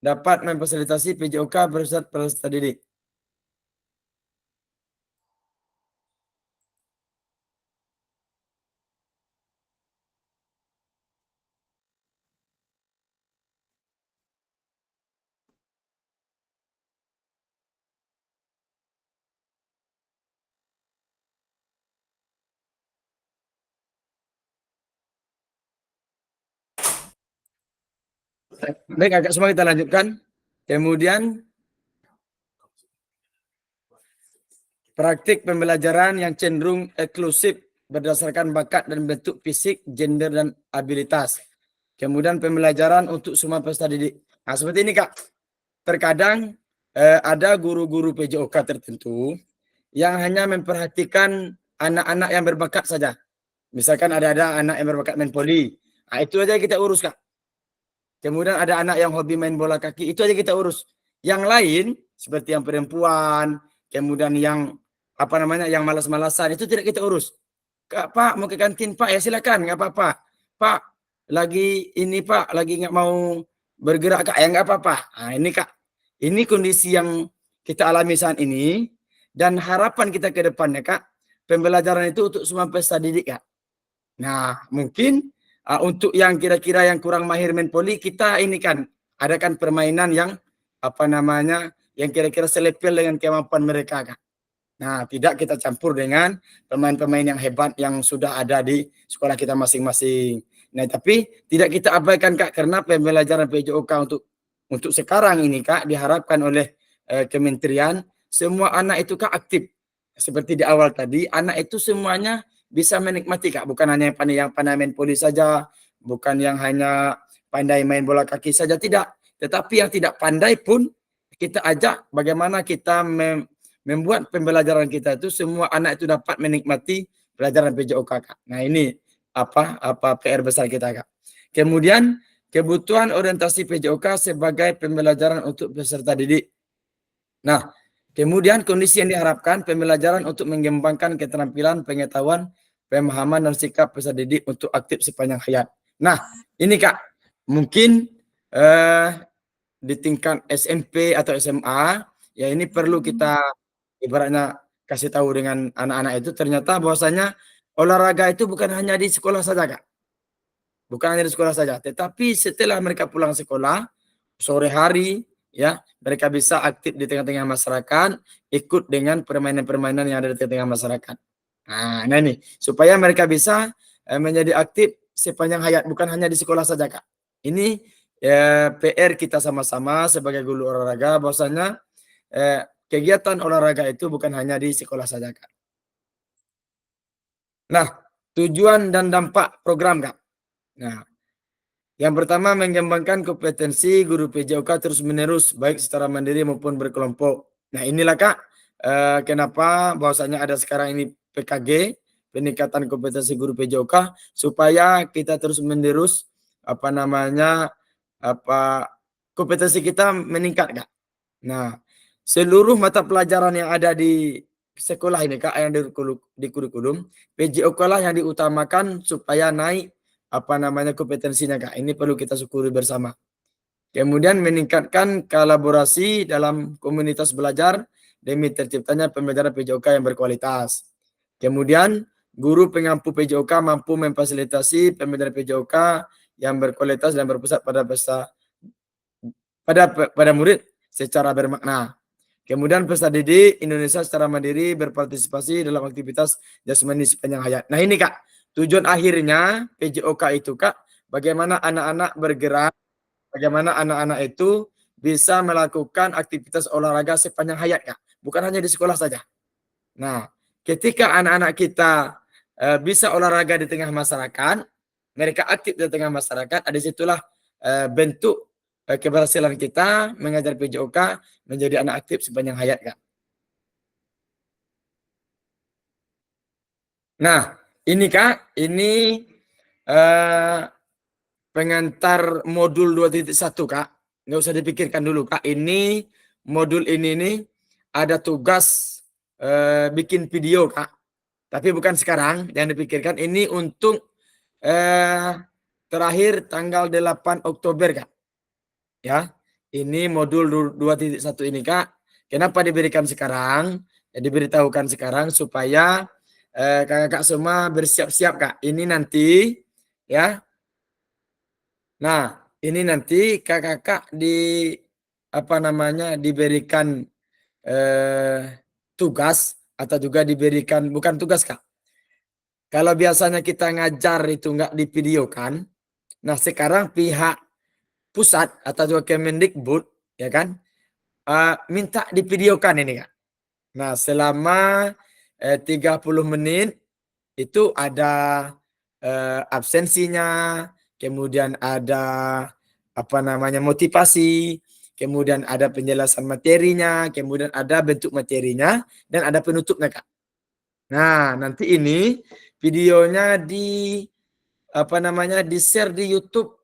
dapat memfasilitasi PJOK berpusat pada peserta didik. Baik, agak semua kita lanjutkan. Kemudian praktik pembelajaran yang cenderung eksklusif berdasarkan bakat dan bentuk fisik, gender, dan abilitas. Kemudian pembelajaran untuk semua peserta didik. Nah, seperti ini Kak. Terkadang ada guru-guru PJOK tertentu yang hanya memperhatikan anak-anak yang berbakat saja. Misalkan ada anak yang berbakat main voli. Nah, itu aja kita urus Kak. Kemudian ada anak yang hobi main bola kaki, itu aja kita urus. Yang lain seperti yang perempuan, kemudian yang yang malas-malasan itu tidak kita urus. Kak, Pak mau ke kantin Pak, ya silakan, nggak apa-apa. Pak lagi ini Pak, lagi nggak mau bergerak Kak, ya nggak apa-apa. Nah, ini Kak, ini kondisi yang kita alami saat ini dan harapan kita ke depannya Kak, pembelajaran itu untuk semua peserta didik Kak. Nah, mungkin untuk yang kira-kira yang kurang mahir main voli, kita ini kan adakan permainan yang yang kira-kira selepel dengan kemampuan mereka Kak. Nah, tidak kita campur dengan pemain-pemain yang hebat yang sudah ada di sekolah kita masing-masing. Nah, tapi tidak kita abaikan Kak, karena pembelajaran PJOK untuk sekarang ini Kak diharapkan oleh kementerian semua anak itu Kak aktif. Seperti di awal tadi, anak itu semuanya bisa menikmati Kak, bukan hanya yang pandai main voli saja, bukan yang hanya pandai main bola kaki saja, tidak. Tetapi yang tidak pandai pun kita ajak bagaimana kita membuat pembelajaran kita itu semua anak itu dapat menikmati pelajaran PJOK Kak. Nah, ini PR besar kita Kak. Kemudian kebutuhan orientasi PJOK sebagai pembelajaran untuk peserta didik. Nah, kemudian kondisi yang diharapkan pembelajaran untuk mengembangkan keterampilan, pengetahuan, pemahaman dan sikap peserta didik untuk aktif sepanjang hayat. Nah, ini Kak, mungkin di tingkat SMP atau SMA, ya ini perlu kita ibaratnya kasih tahu dengan anak-anak itu ternyata bahwasanya olahraga itu bukan hanya di sekolah saja Kak. Bukan hanya di sekolah saja, tetapi setelah mereka pulang sekolah, sore hari, ya mereka bisa aktif di tengah-tengah masyarakat, ikut dengan permainan-permainan yang ada di tengah-tengah masyarakat. Nah ini supaya mereka bisa menjadi aktif sepanjang hayat, bukan hanya di sekolah saja Kak. Ini PR kita sama-sama sebagai guru olahraga, bahwasanya kegiatan olahraga itu bukan hanya di sekolah saja Kak. Nah, tujuan dan dampak program Kak. Nah, yang pertama mengembangkan kompetensi guru PJOK terus-menerus baik secara mandiri maupun berkelompok. Nah, inilah Kak kenapa bahwasanya ada sekarang ini PKG, peningkatan kompetensi guru PJOK supaya kita terus menerus kompetensi kita meningkat, Kak. Nah, seluruh mata pelajaran yang ada di sekolah ini, Kak, yang di kurikulum PJOK lah yang diutamakan supaya naik kompetensinya, Kak. Ini perlu kita syukuri bersama. Kemudian meningkatkan kolaborasi dalam komunitas belajar demi terciptanya pembelajaran PJOK yang berkualitas. Kemudian guru pengampu PJOK mampu memfasilitasi pembelajaran PJOK yang berkualitas dan berpusat pada murid secara bermakna. Kemudian peserta didik Indonesia secara mandiri berpartisipasi dalam aktivitas jasmani sepanjang hayat. Nah ini, Kak, tujuan akhirnya PJOK itu, Kak, bagaimana anak-anak bergerak, bagaimana anak-anak itu bisa melakukan aktivitas olahraga sepanjang hayat, Kak. Bukan hanya di sekolah saja. Nah, ketika anak-anak kita bisa olahraga di tengah masyarakat, mereka aktif di tengah masyarakat, ada situlah bentuk keberhasilan kita mengajar PJOK menjadi anak aktif sepanjang hayat, Kak. Nah, ini, Kak, ini pengantar modul 2.1, Kak. Nggak usah dipikirkan dulu, Kak. Ini modul ini nih ada tugas bikin video, Kak. Tapi bukan sekarang, jangan dipikirkan. Ini untuk terakhir tanggal 8 Oktober, Kak. Ya, ini modul 2.1 ini, Kak. Kenapa diberikan sekarang? Ya, diberitahukan sekarang supaya kakak-kakak semua bersiap-siap, Kak. Ini nanti, ya. Nah, ini nanti kakak-kakak diberikan tugas atau juga diberikan, bukan tugas, Kak. Kalau biasanya kita ngajar itu nggak divideokan, nah sekarang pihak pusat atau juga Kemendikbud, ya kan, minta divideokan ini, Kak. Nah, selama 30 menit itu ada absensinya, kemudian ada motivasi, kemudian ada penjelasan materinya, kemudian ada bentuk materinya, dan ada penutupnya, Kak. Nah, nanti ini videonya di-share di YouTube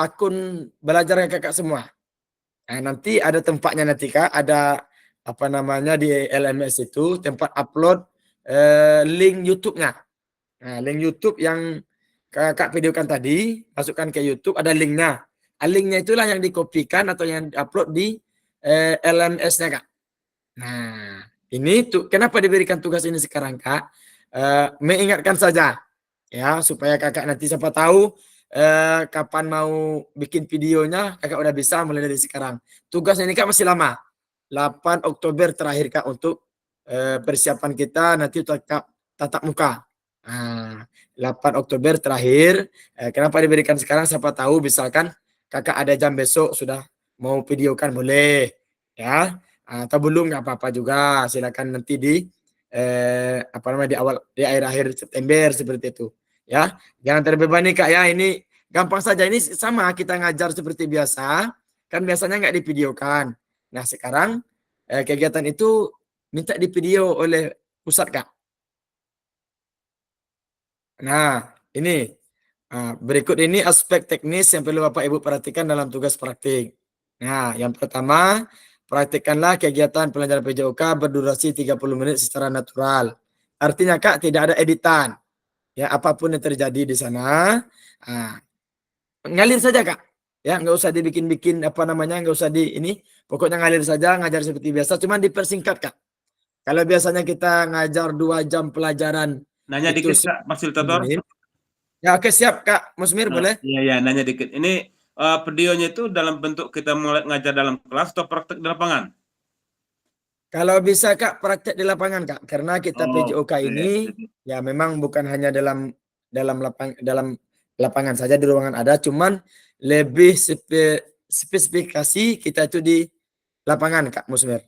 akun belajar kakak semua. Nah, nanti ada tempatnya nanti, Kak, ada di LMS itu tempat upload link YouTube-nya. Nah, link YouTube yang kakak videokan tadi, masukkan ke YouTube, ada linknya. Linknya itulah yang dikopikan atau yang upload di LMS-nya, Kak. Nah, ini tuh kenapa diberikan tugas ini sekarang, Kak? Mengingatkan saja, ya, supaya kakak nanti siapa tahu kapan mau bikin videonya, kakak udah bisa mulai dari sekarang. Tugas ini, Kak, masih lama. 8 Oktober terakhir, Kak, untuk persiapan kita nanti tatap muka. Nah, 8 Oktober terakhir. Kenapa diberikan sekarang? Siapa tahu misalkan kakak ada jam besok sudah mau videokan, boleh, ya. Atau belum, nggak apa-apa juga. Silakan nanti di di akhir September seperti itu, ya. Jangan terbebani, Kak, ya. Ini gampang saja. Ini sama kita ngajar seperti biasa. Kan biasanya nggak divideokan. Nah, sekarang kegiatan itu minta divideo oleh pusat, Kak. Nah, ini berikut ini aspek teknis yang perlu Bapak Ibu perhatikan dalam tugas praktik. Nah, yang pertama, praktikkanlah kegiatan pelajaran PJOK berdurasi 30 menit secara natural. Artinya, Kak, tidak ada editan. Ya, apapun yang terjadi di sana, ngalir saja, Kak. Ya, nggak usah dibikin-bikin nggak usah pokoknya ngalir saja, ngajar seperti biasa, cuman dipersingkat, Kak. Kalau biasanya kita ngajar 2 jam pelajaran. Nanya dikit, Kak, Fasilitator. Ya, oke, siap, Kak Musmir, boleh? Iya, nanya dikit. Ini videonya itu dalam bentuk kita ngajar dalam kelas atau praktek di lapangan? Kalau bisa, Kak, praktek di lapangan, Kak. Karena kita PJOK ini ya memang bukan hanya dalam lapangan saja, di ruangan ada, cuman lebih spesifikasi kita itu di lapangan, Kak Musmir.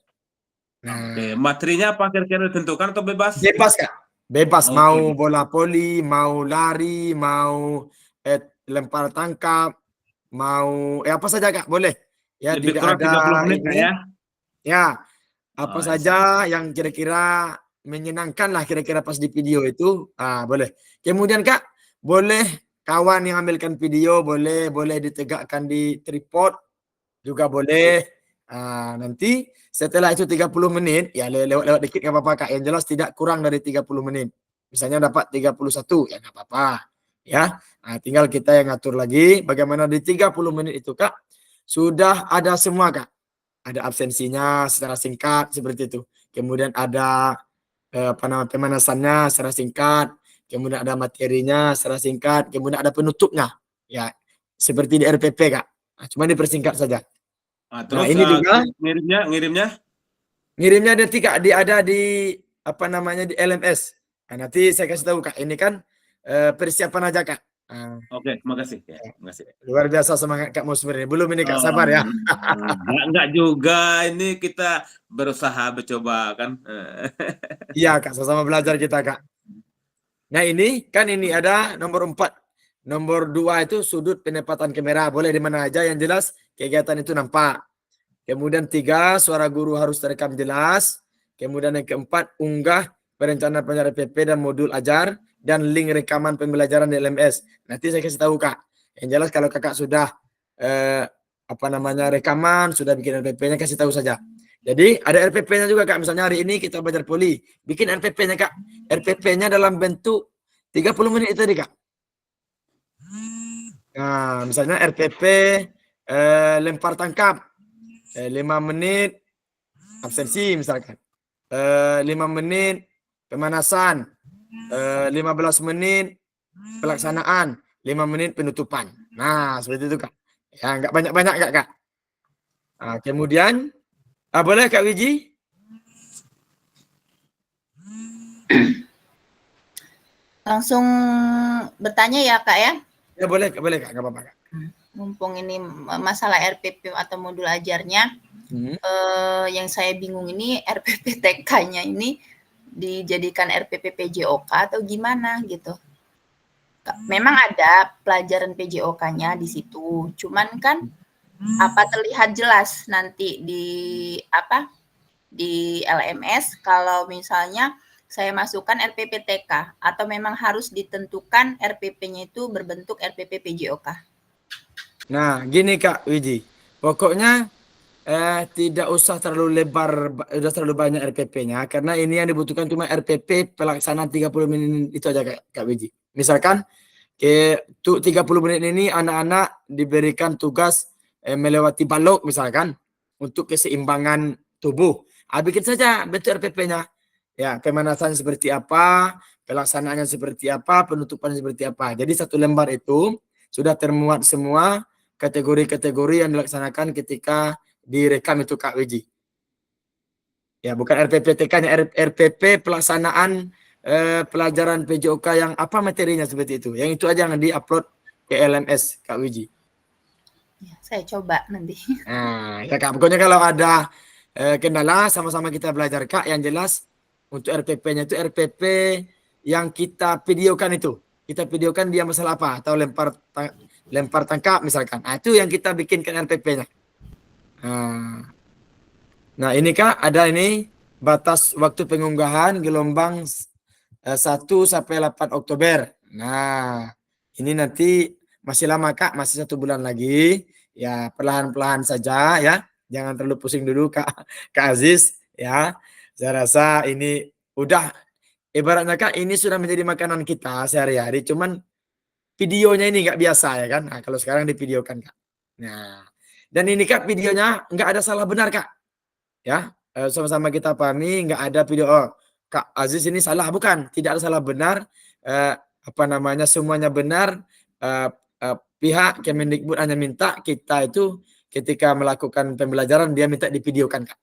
Nah, Oke, materinya apa kira-kira ditentukan atau bebas? Bebas, Kak. Bebas, mau bola voli, mau lari, mau lempar tangkap, mau apa saja, Kak, boleh. Ya, lebih tidak kurang ada 30 menit, ini. ya. Ya, apa saja yang kira-kira menyenangkan lah kira-kira pas di video itu, boleh. Kemudian Kak, boleh kawan yang ambilkan video, boleh ditegakkan di tripod juga boleh. Nanti setelah itu 30 menit, ya lewat-lewat dikit nggak apa-apa Kak. Yang jelas tidak kurang dari 30 menit. Misalnya dapat 31, ya nggak apa-apa. Ya, tinggal kita yang ngatur lagi bagaimana di 30 menit itu Kak, sudah ada semua Kak. Ada absensinya secara singkat seperti itu. Kemudian ada pemanasannya secara singkat, kemudian ada materinya secara singkat, kemudian ada penutupnya. Ya, seperti di RPP Kak. Cuma dipersingkat saja. Terus ini juga ngirimnya nanti Kak, ada di apa namanya di LMS. Nanti saya kasih tahu Kak. Ini kan persiapan aja Kak. Oke, makasih ya. Makasih. Luar biasa semangat Kak Musmir ini. Belum ini Kak, sabar ya. Enggak juga, ini kita berusaha mencoba kan. Iya Kak, sama-sama belajar kita Kak. Nah ini kan ini ada nomor 4. Nomor 2 itu sudut penempatan kamera. Boleh di mana aja, yang jelas kegiatan itu nampak. Kemudian 3, suara guru harus terekam jelas. Kemudian yang keempat, unggah perencanaan penyiaran RPP dan modul ajar dan link rekaman pembelajaran di LMS. Nanti saya kasih tahu Kak. Yang jelas kalau Kakak sudah rekaman, sudah bikin RPP-nya, kasih tahu saja. Jadi ada RPP-nya juga Kak. Misalnya hari ini kita belajar poli, bikin RPP-nya Kak. RPP-nya dalam bentuk 30 menit itu tadi Kak. Nah, misalnya RPP lempar tangkap 5 menit absensi misalkan. 5 menit pemanasan, 15 menit pelaksanaan, 5 menit penutupan. Nah, seperti itu Kak. Ya, enggak banyak-banyak Kak. Kemudian boleh Kak Wiji? Langsung bertanya ya Kak ya? Ya boleh Kak, enggak apa-apa Kak. Mumpung ini masalah RPP atau modul ajarnya, yang saya bingung ini RPP TK-nya ini dijadikan RPP PJOK atau gimana gitu. Memang ada pelajaran PJOK-nya di situ, cuman kan terlihat jelas nanti di LMS kalau misalnya saya masukkan RPP TK atau memang harus ditentukan RPP-nya itu berbentuk RPP PJOK. Nah, gini Kak Wiji. Pokoknya tidak usah terlalu lebar, sudah terlalu banyak RPP-nya, karena ini yang dibutuhkan cuma RPP pelaksanaan 30 menit itu aja Kak Wiji. Misalkan 30 menit ini anak-anak diberikan tugas melewati balok misalkan untuk keseimbangan tubuh. Bikin saja bentuk RPP-nya. Ya, pemanasan seperti apa, pelaksanaannya seperti apa, penutupannya seperti apa. Jadi satu lembar itu sudah termuat semua kategori-kategori yang dilaksanakan ketika direkam itu Kak Wiji. Ya, bukan RPP TK-nya, RPP pelaksanaan pelajaran PJOK yang apa materinya seperti itu. Yang itu aja yang di-upload ke LMS Kak Wiji. Ya, saya coba nanti. Nah, ya Kak, pokoknya kalau ada kendala sama-sama kita belajar Kak. Yang jelas untuk RPP-nya itu RPP yang kita videokan itu. Kita videokan dia masalah apa, atau lempar tangkap misalkan. Itu yang kita bikinkan RPP-nya. Nah, ini Kak, ada ini batas waktu pengunggahan gelombang 1 sampai 8 Oktober. Nah, ini nanti masih lama Kak, masih 1 bulan lagi. Ya, perlahan-perlahan saja ya. Jangan terlalu pusing dulu Kak Aziz ya. Saya rasa ini udah ibaratnya Kak, ini sudah menjadi makanan kita sehari-hari, cuman videonya ini nggak biasa ya kan. Nah, kalau sekarang divideokan Kak. Nah, dan ini Kak videonya nggak ada salah benar Kak. Ya, sama-sama kita pahami, nggak ada video Kak Aziz ini salah, bukan, tidak ada salah benar. Semuanya benar. Pihak Kemendikbud hanya minta kita itu ketika melakukan pembelajaran dia minta divideokan Kak.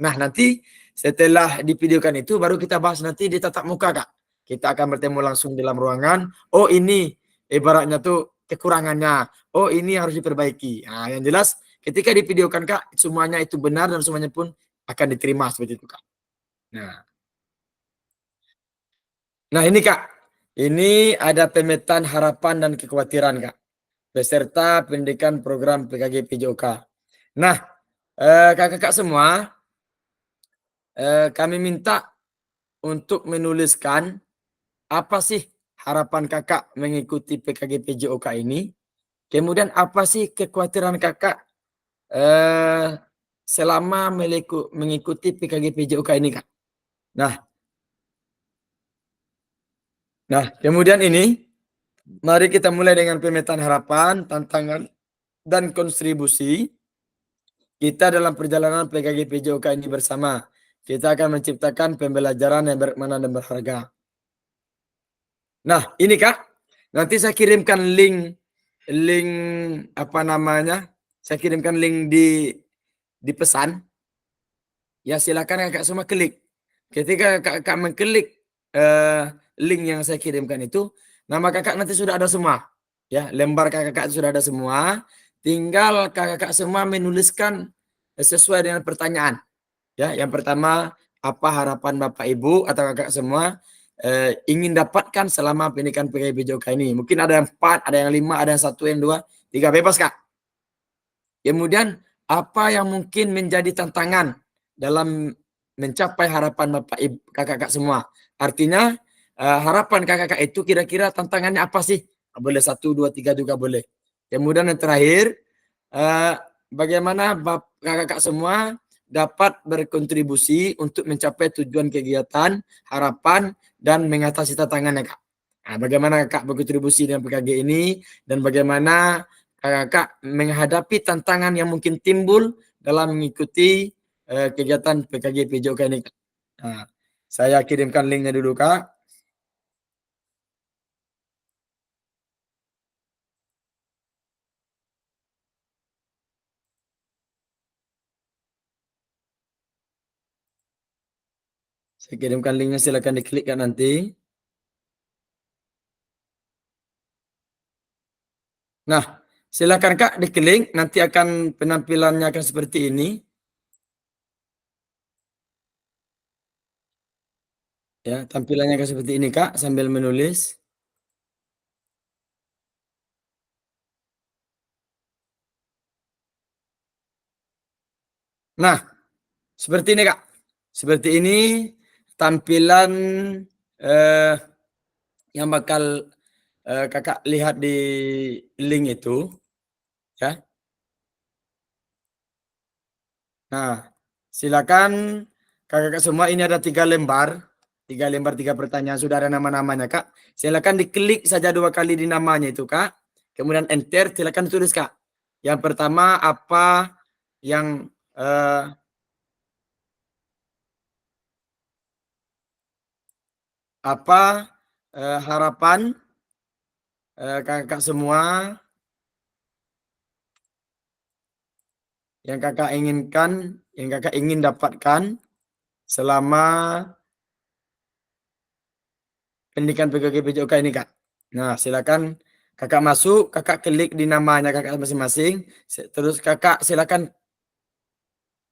Nah, nanti setelah divideokan itu baru kita bahas nanti di tatap muka Kak. Kita akan bertemu langsung dalam ruangan. Oh, ini ibaratnya tuh kekurangannya. Oh, ini harus diperbaiki. Nah, yang jelas ketika divideokan Kak, semuanya itu benar dan semuanya pun akan diterima seperti itu Kak. Nah ini Kak, ini ada pemetaan harapan dan kekhawatiran Kak, beserta pendidikan program PKG PJOK. Nah, kakak-kakak semua, kami minta untuk menuliskan apa sih harapan kakak mengikuti PKG PJOK ini. Kemudian apa sih kekhawatiran kakak selama mengikuti PKG PJOK ini, Kak. Nah, kemudian ini mari kita mulai dengan pemetaan harapan, tantangan, dan kontribusi kita dalam perjalanan PKG PJOK ini bersama. Kita akan menciptakan pembelajaran yang bermakna dan berharga. Nah, ini Kak, nanti saya kirimkan link apa namanya? Saya kirimkan link di pesan. Ya silakan kakak semua klik. Ketika kakak mengklik link yang saya kirimkan itu, nama kakak nanti sudah ada semua. Ya, lembar kakak sudah ada semua. Tinggal kakak semua menuliskan sesuai dengan pertanyaan. Ya, yang pertama, apa harapan Bapak Ibu atau kakak semua ingin dapatkan selama pendidikan PKG PJOK ini? Mungkin ada yang 4, ada yang 5, ada yang 1, yang 2, 3, bebas Kak. Kemudian apa yang mungkin menjadi tantangan dalam mencapai harapan Bapak Ibu kakak-kakak semua? Artinya harapan kakak-kakak itu kira-kira tantangannya apa sih? Boleh 1, 2, 3 juga boleh. Kemudian yang terakhir, bagaimana kakak-kakak semua dapat berkontribusi untuk mencapai tujuan kegiatan, harapan, dan mengatasi tantangannya, Kak. Nah, bagaimana Kak berkontribusi dengan PKG ini, dan bagaimana kakak menghadapi tantangan yang mungkin timbul dalam mengikuti kegiatan PKG PJOK ini. Nah, saya kirimkan linknya dulu Kak. Saya kirimkan linknya, silakan diklik kan nanti. Nah, silakan Kak diklik, nanti akan penampilannya akan seperti ini. Ya, tampilannya akan seperti ini Kak, sambil menulis. Nah, seperti ini Kak. Seperti ini tampilan yang bakal kakak lihat di link itu. Ya. Nah, silakan kakak-kakak semua, ini ada 3 lembar. 3 lembar, 3 pertanyaan, sudah ada nama-namanya Kak. Silakan diklik saja 2 kali di namanya itu Kak. Kemudian enter, silakan tulis Kak. Yang pertama apa yang harapan kakak semua yang kakak inginkan, yang kakak ingin dapatkan selama pendidikan PKG PJOK ini Kak. Nah, silakan kakak masuk, kakak klik di namanya kakak masing-masing. Terus kakak silakan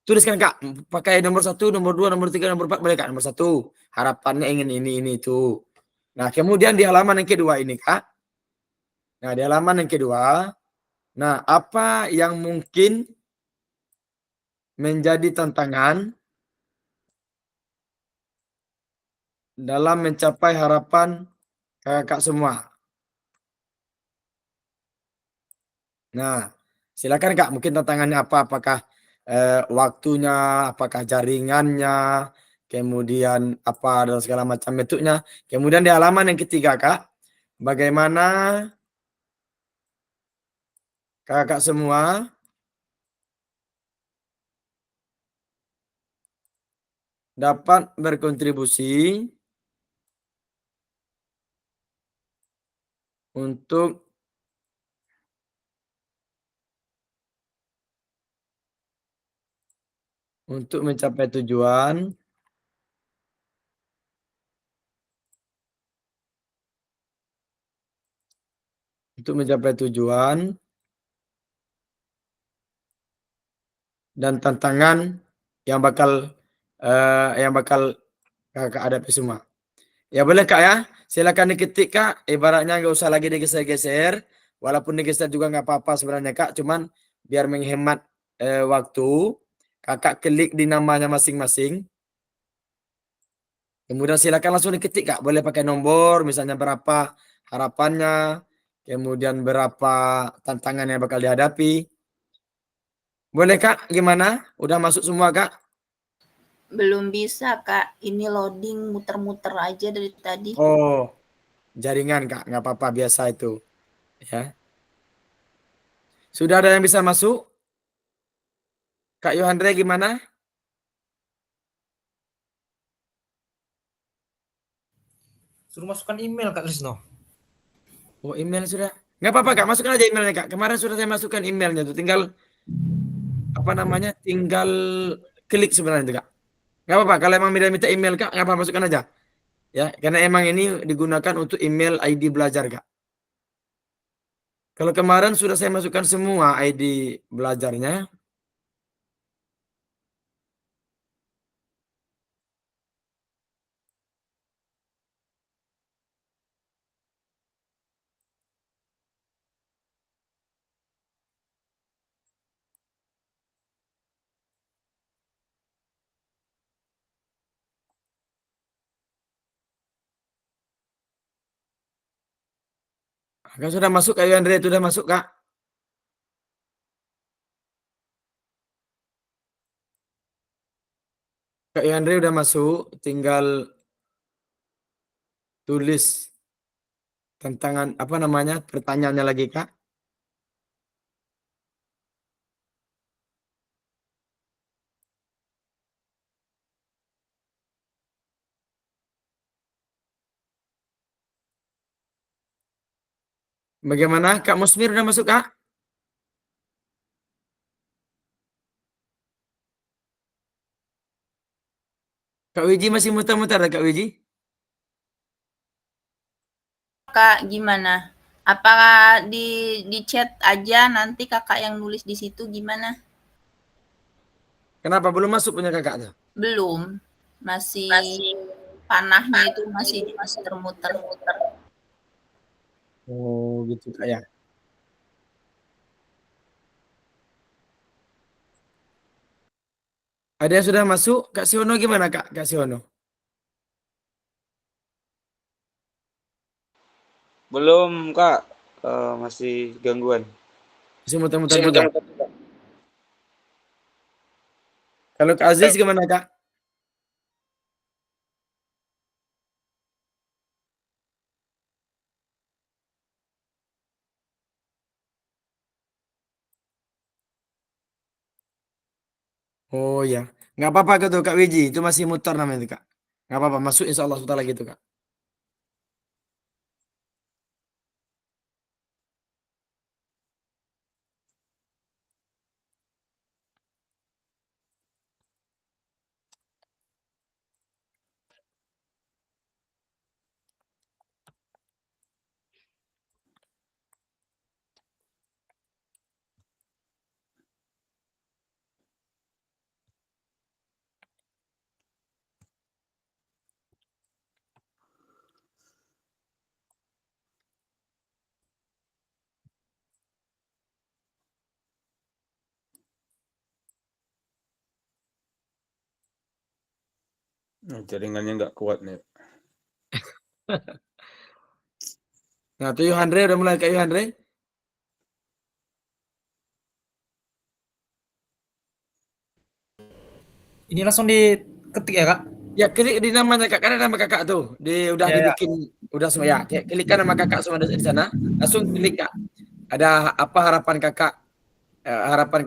tuliskan Kak, pakai nomor 1, nomor 2, nomor 3, nomor 4 boleh Kak. Nomor 1, harapannya ingin ini itu. Nah, kemudian di halaman yang kedua ini Kak. Nah, di halaman yang kedua, nah apa yang mungkin menjadi tantangan dalam mencapai harapan kakak semua? Nah, silakan Kak, mungkin tantangannya apa? Apakah waktunya, apakah jaringannya, kemudian apa dan segala macam bentuknya. Kemudian di halaman yang ketiga Kak, bagaimana kakak semua dapat berkontribusi untuk mencapai tujuan dan tantangan yang bakal kakak hadapi semua. Ya boleh Kak ya, silakan diketik Kak. Ibaratnya nggak usah lagi digeser-geser, walaupun digeser juga nggak apa-apa sebenarnya Kak. Cuman biar menghemat waktu, kakak klik di namanya masing-masing. Kemudian silakan langsung diketik Kak. Boleh pakai nomor, misalnya berapa harapannya, kemudian berapa tantangan yang bakal dihadapi. Boleh Kak, gimana? Udah masuk semua Kak? Belum bisa Kak, ini loading muter-muter aja dari tadi. Oh, jaringan Kak, nggak apa-apa, biasa itu. Ya. Sudah ada yang bisa masuk? Kak Yohandre gimana? Suruh masukkan email Kak Trisno. Oh, email sudah. Nggak apa-apa Kak, masukkan aja emailnya Kak. Kemarin sudah saya masukkan emailnya tuh, tinggal apa namanya? Tinggal klik sebenarnya itu Kak. Nggak apa-apa, kalau emang minta email Kak, nggak apa-apa, masukkan aja. Ya, karena emang ini digunakan untuk email ID belajar Kak. Kalau kemarin sudah saya masukkan semua ID belajarnya. Kak sudah masuk, Kak Yandre itu sudah masuk Kak. Kak Yandre udah masuk, tinggal tulis tantangan apa namanya pertanyaannya lagi Kak. Bagaimana Kak Musmir udah masuk Kak? Kak Wiji masih muter-muter Kak Wiji? Kak, gimana? Apakah di chat aja nanti kakak yang nulis di situ gimana? Kenapa belum masuk punya kakak tuh? Belum, masih panahnya itu masih muter-muter. Oh gitu Kak ya. Ada yang sudah masuk? Kak Siono gimana Kak? Kak Siono? Belum, Kak. Masih gangguan. Masih muter-muter juga. Kalau Kak Aziz gimana Kak? Oh ya, nggak apa-apa gitu Kak Wiji, itu masih muter namanya itu Kak. Nggak apa-apa, masuk insya Allah SWT gitu Kak. Jaringannya nggak kuat nih. Nah, tuh Yohandre udah mulai Kak Yohandre. Ini langsung diketik ya Kak? Ya klik di namanya Kak, karena nama kakak tuh, udah Ya, ya. dibikin, udah semua ya. Klikkan nama kakak semua di sana, langsung klik Kak. Ada apa harapan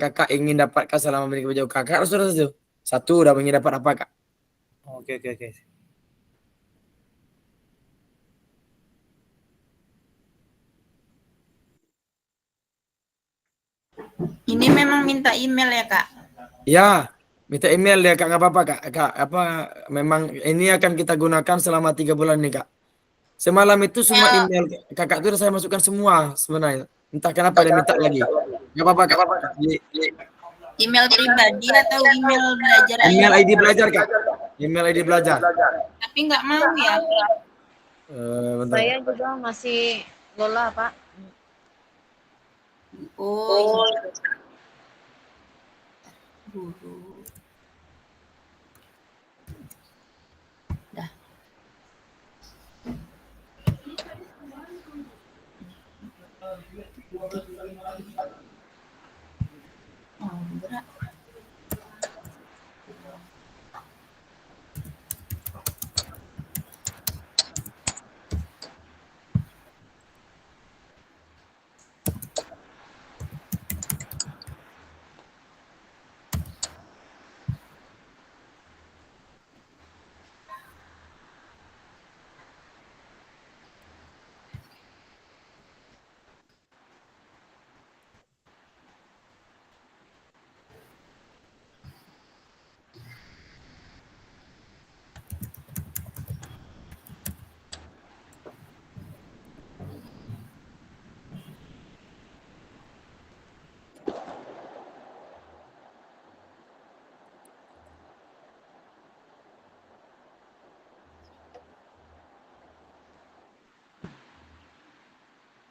kakak ingin dapatkan selama memiliki baju kakak harus sudah satu. Satu udah ingin dapat apa Kak? Oke. Ini memang minta email ya Kak? Ya, minta email ya Kak, nggak apa-apa Kak. Kak, apa memang ini akan kita gunakan selama 3 bulan nih Kak. Semalam itu semua email kakak itu udah saya masukkan semua sebenarnya. Entah kenapa dia minta lagi. Nggak apa-apa Kak. Email pribadi atau email belajar aja? Email ID belajar Kak. Email ID belajar. Tapi nggak mau ya? Bentar. Saya juga masih lola Pak. Oh iya. Dulu. Dah. Kak.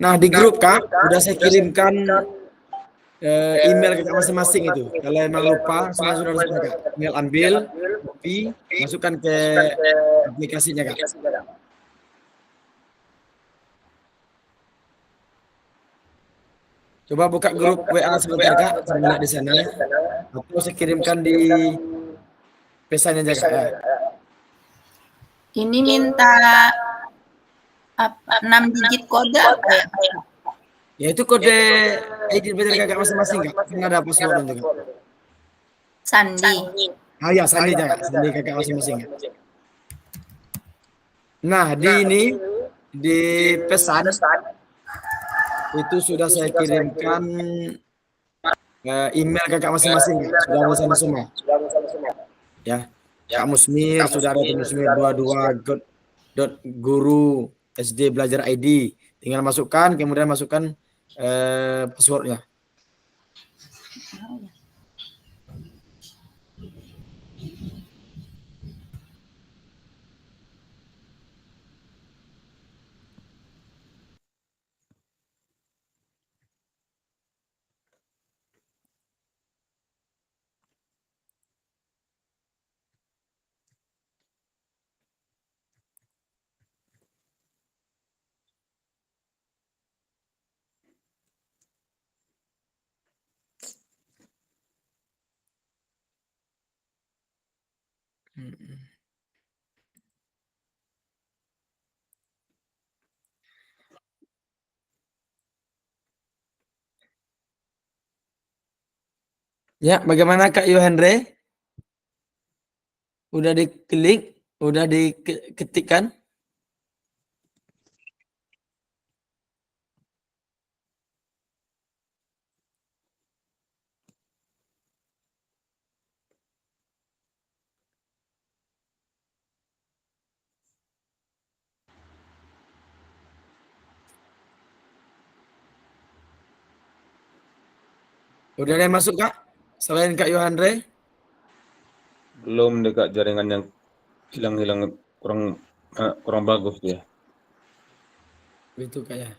Nah, di grup Kak, udah saya kirimkan email ke Kak masing-masing itu. Kalau emang lupa, semua sudah harus Kak. Tinggal ambil, copy, masukkan ke aplikasinya Kak. Coba buka grup WA sebentar Kak, saya lihat di sana. Atau saya kirimkan di pesannya aja Kak ya. Ini minta 6 digit kode apa ya? Ya itu kode ID dari Kakak masing-masing Kak. Kan ada password juga. Sandi. Ah ya, sandi aja Kak, sandi Kakak masing-masing Kak. Nah, di pesan itu sudah saya kirimkan email Kakak masing-masing Kak. Sudah ada sana semua. Ya. Kak Musmir sudah ada Musmir 22.guru SD belajar ID. Tinggal masukkan, kemudian masukkan passwordnya. Ya, bagaimana Kak Yohandre? Udah diklik, udah diketikkan? Udah ada yang masuk Kak? Selain Kak Yohandre? Belum dekat jaringan yang hilang-hilang kurang bagus dia. Itu Kak ya.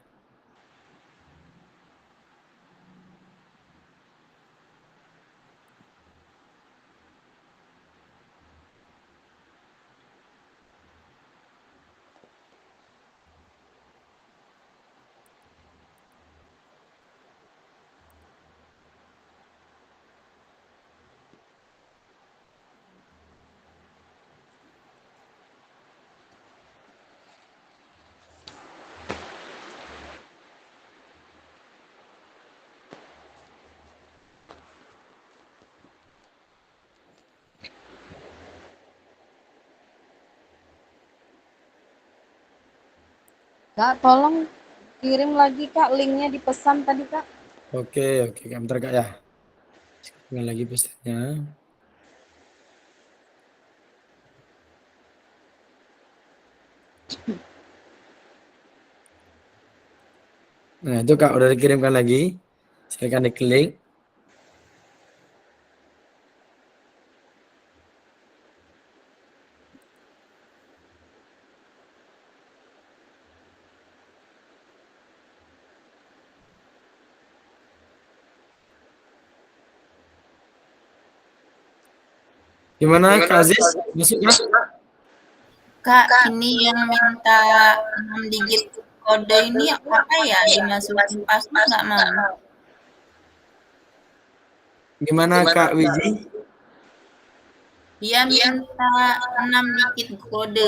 Kak, tolong kirim lagi Kak linknya di pesan tadi Kak. Oke, Kak, bentar Kak ya. Tinggal lagi pesannya. Nah, itu Kak udah dikirimkan lagi. Silakan diklik. Gimana Kak Aziz? Masuk Kak? Kak, ini yang minta 6 digit kode ini apa ya? Dimasukin password nggak mau? Gimana Kak Wiji? Dia minta 6 digit kode.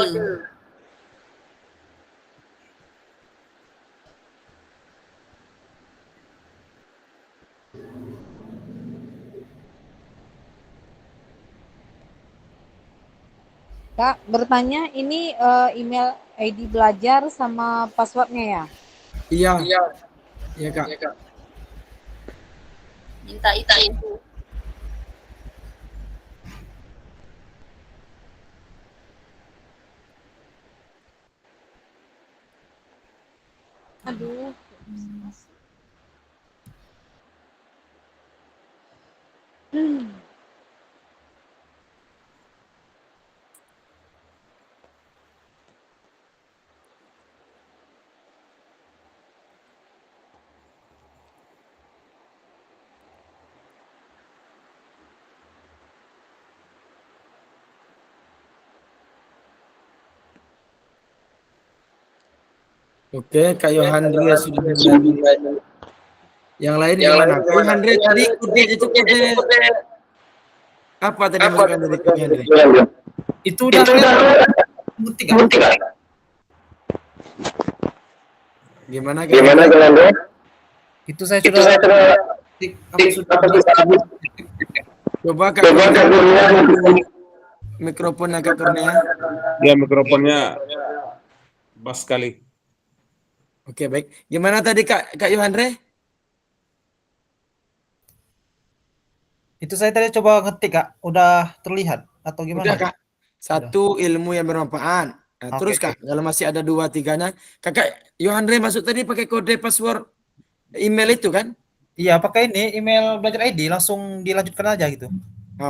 Kak, bertanya ini email ID belajar sama passwordnya ya? Iya. Iya Kak. Minta itu. Aduh. Oke, Kak Yohandria sudah mulai. Yang lain gimana? Kak Yohandria tadi kode itu kode apa tadi masukan dari Kak Yohandria? Itu udah ngetik kan? Gimana Kak Yohandria? Itu saya sudah ketik apa sudah Coba Kak Kurnia mikrofonnya Kak Kurnia. Ya, mikrofonnya pas sekali. Oke, baik. Gimana tadi Kak Yohandre? itu saya tadi coba ngetik Kak, udah terlihat atau gimana? Udah Kak. Satu ilmu yang bermanfaat. Nah, terus Kak, kalau masih ada 2-3-nya, Kakak Yohandre masuk tadi pakai kode password email itu kan? Iya, pakai ini email belajar ID langsung dilanjutkan aja gitu.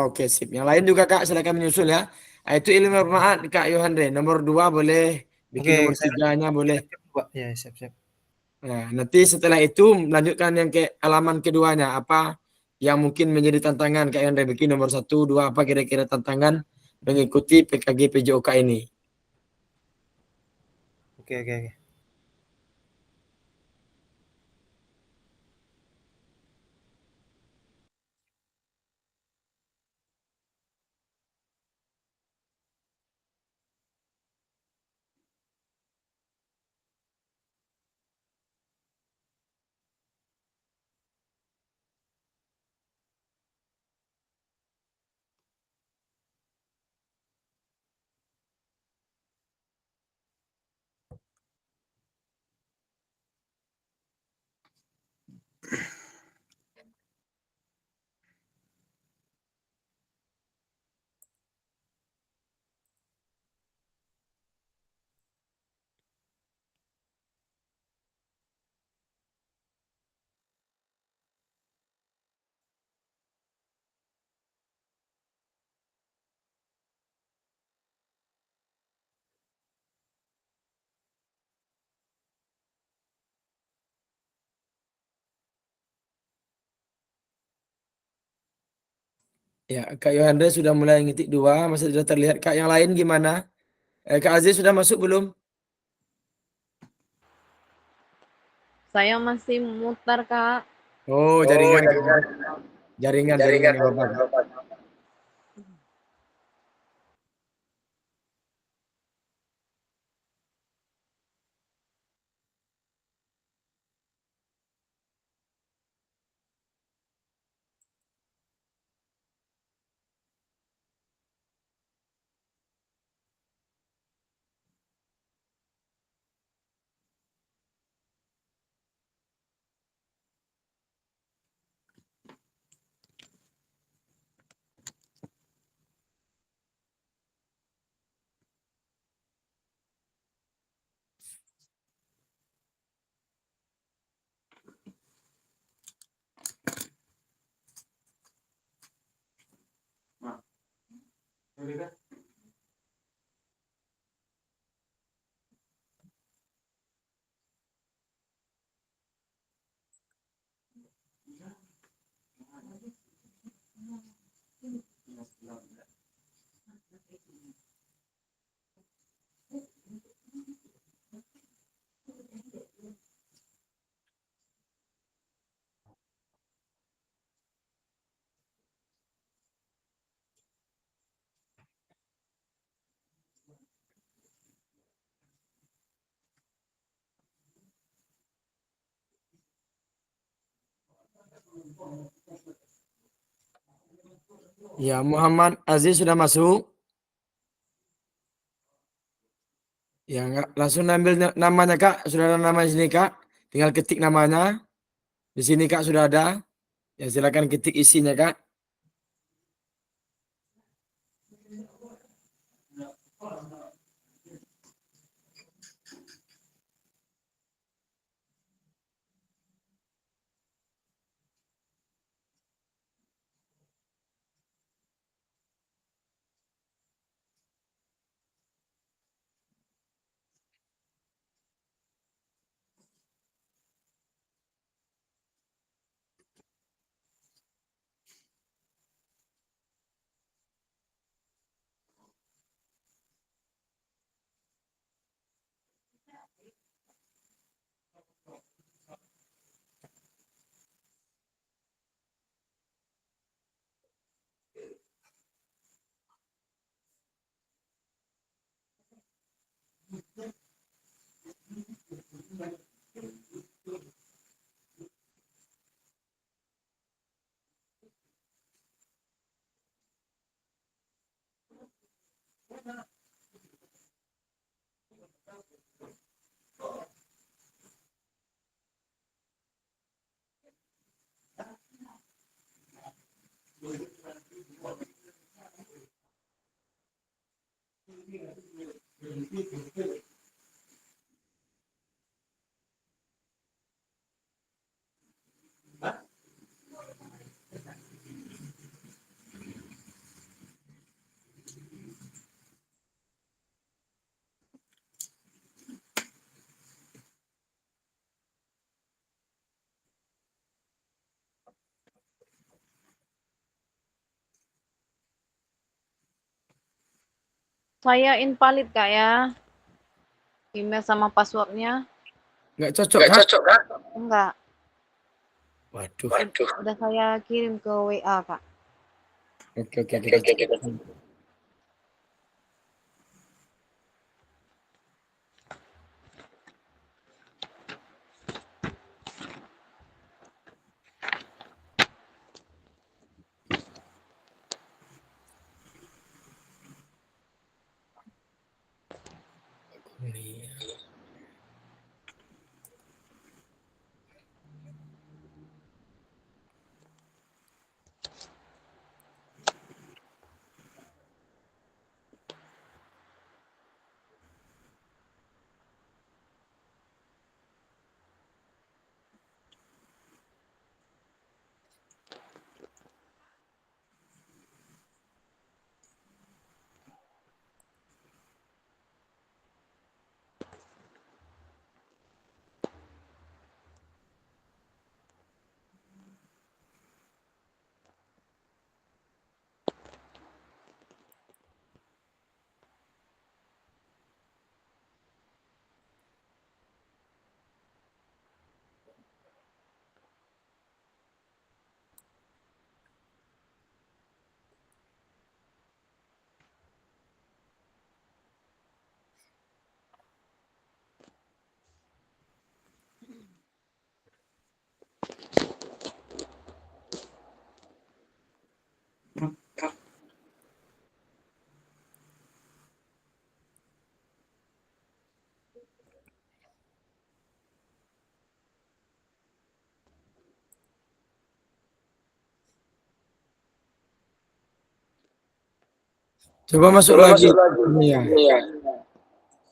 Oke, sip. Yang lain juga Kak, silakan menyusul ya. Nah, itu ilmu bermanfaat Kak Yohandre. Nomor 2 boleh, bikin nomor 3-nya boleh. Ya, siap. Nah, nanti setelah itu melanjutkan yang ke halaman keduanya. Apa yang mungkin menjadi tantangan Kak Yohandre? Bikin nomor 1, 2, apa kira-kira tantangan mengikuti PKG PJOK ini. Oke. Ya, Kak Yohandre sudah mulai ngetik 2, masih sudah terlihat. Kak yang lain gimana? Kak Aziz sudah masuk belum? Saya masih mutar, Kak. Oh, jaringan. Jaringan ya Bapak. Ya, Muhammad Aziz sudah masuk. Ya, langsung ambil namanya Kak. Sudah ada nama di sini Kak. Tinggal ketik namanya. Di sini Kak sudah ada. Ya, silakan ketik isinya Kak. Saya invalid Kak ya. Email sama passwordnya. Nggak cocok Kak? Enggak. Waduh. Udah saya kirim ke WA Kak. Oke, kita cek. Coba masuk lagi. Iya.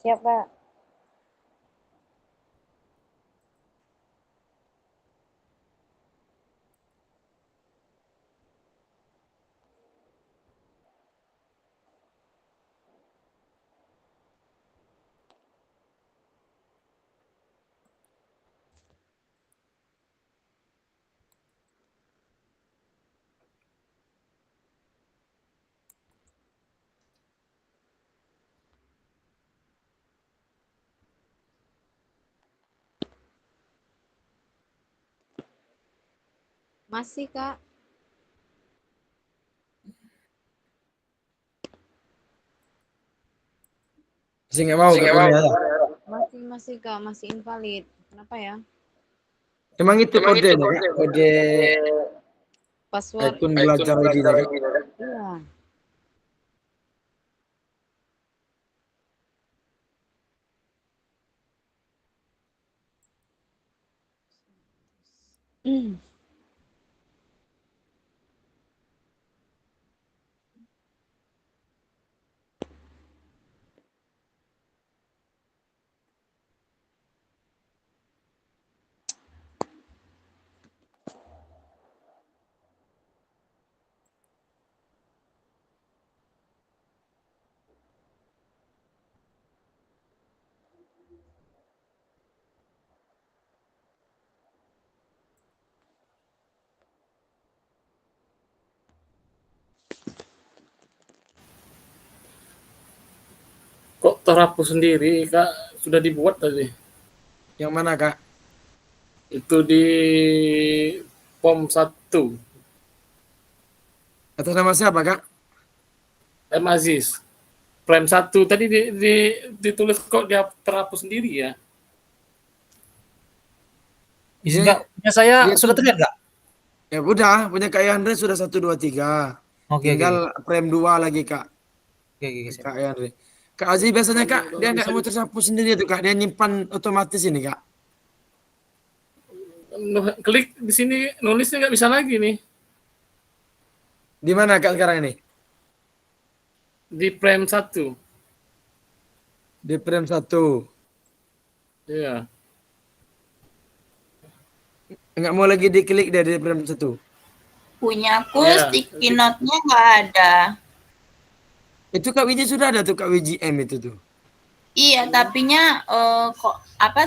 Siap Kak. Masih Kak. Masih nggak mau Kak Kurnia ya? Masih Kak, masih invalid. Kenapa ya? Emang itu kode, Kak? Kode Password. akun belajar ID-nya, Kak? Iya. Kok terhapus sendiri, Kak? Sudah dibuat tadi. Yang mana, Kak? Itu di POM 1. Atas nama siapa, Kak? M. Aziz. Prime 1 tadi ditulis kok dia terhapus sendiri ya? Punya saya sudah terlihat nggak? Ya udah, punya Kak Yandre sudah 1, 2, 3. Oke, Tinggal frame 2 lagi, Kak. Oke. Kak Yandre. Kak Aziz biasanya, Kak, dia nggak mau terhapus sendiri tuh, Kak. Dia nyimpan otomatis ini, Kak. Klik di sini nulisnya nggak bisa lagi nih. Di mana, Kak, sekarang ini? Di Prime 1. Di frame 1. Iya. Nggak mau lagi diklik dari frame 1. Punyaku Iya. sticky note-nya nggak ada. Itu Kak Wiji sudah ada tuh, Kak WGM itu tuh. Iya, tapinya kok apa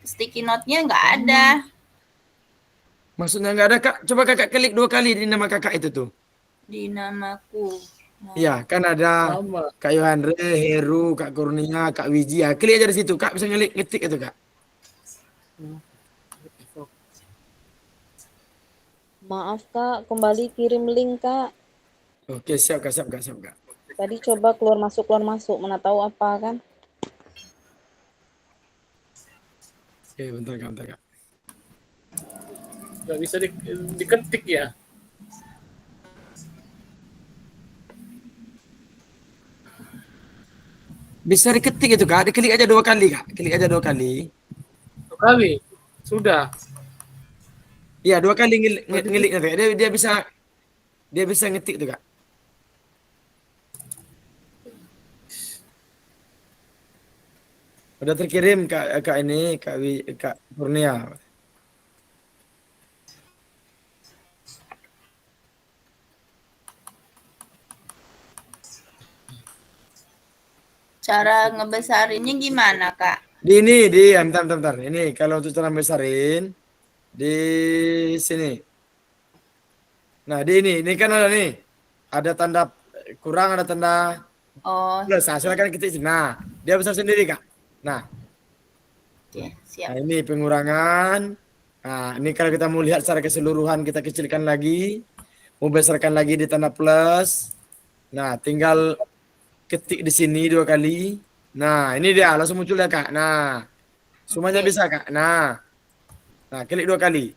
sticky note-nya nggak ada. Maksudnya nggak ada, Kak? Coba Kakak klik 2 kali di nama Kakak itu tuh. Di namaku. Iya, kan ada Sama. Kak Yohandre, Heru, Kak Kurnia, Kak Wiji. Ya, klik aja di situ, Kak. Bisa ngetik itu, Kak. Maaf Kak, kembali kirim link Kak. Oke, siap, Kak. Tadi coba keluar masuk, mana tahu apa kan? Oke, bentar, Kak. Nggak bisa diketik ya? Bisa diketik itu, Kak. Diklik aja 2 kali, Kak. Klik aja 2 kali. 2 kali? Sudah. Iya, 2 kali ngelik itu. Dia bisa ngetik tuh, Kak. Udah terkirim Kak ini, Kak Kurnia. Cara ngebesarinnya gimana, Kak? Bentar. Ini kalau untuk cara besarin di sini. Nah, di ini kan ada nih. Ada tanda kurang, ada tanda plus. Nah, silakan ketik sini. Nah, dia besar sendiri, Kak. Nah. Oke, siap. Nah, ini pengurangan. Nah, ini kalau kita mau lihat secara keseluruhan, kita kecilkan lagi. Mau besarkan lagi di tanda plus. Nah, tinggal ketik di sini 2 kali. Nah, ini dia langsung muncul ya, Kak. Nah, semuanya bisa, Kak. Nah, klik 2 kali.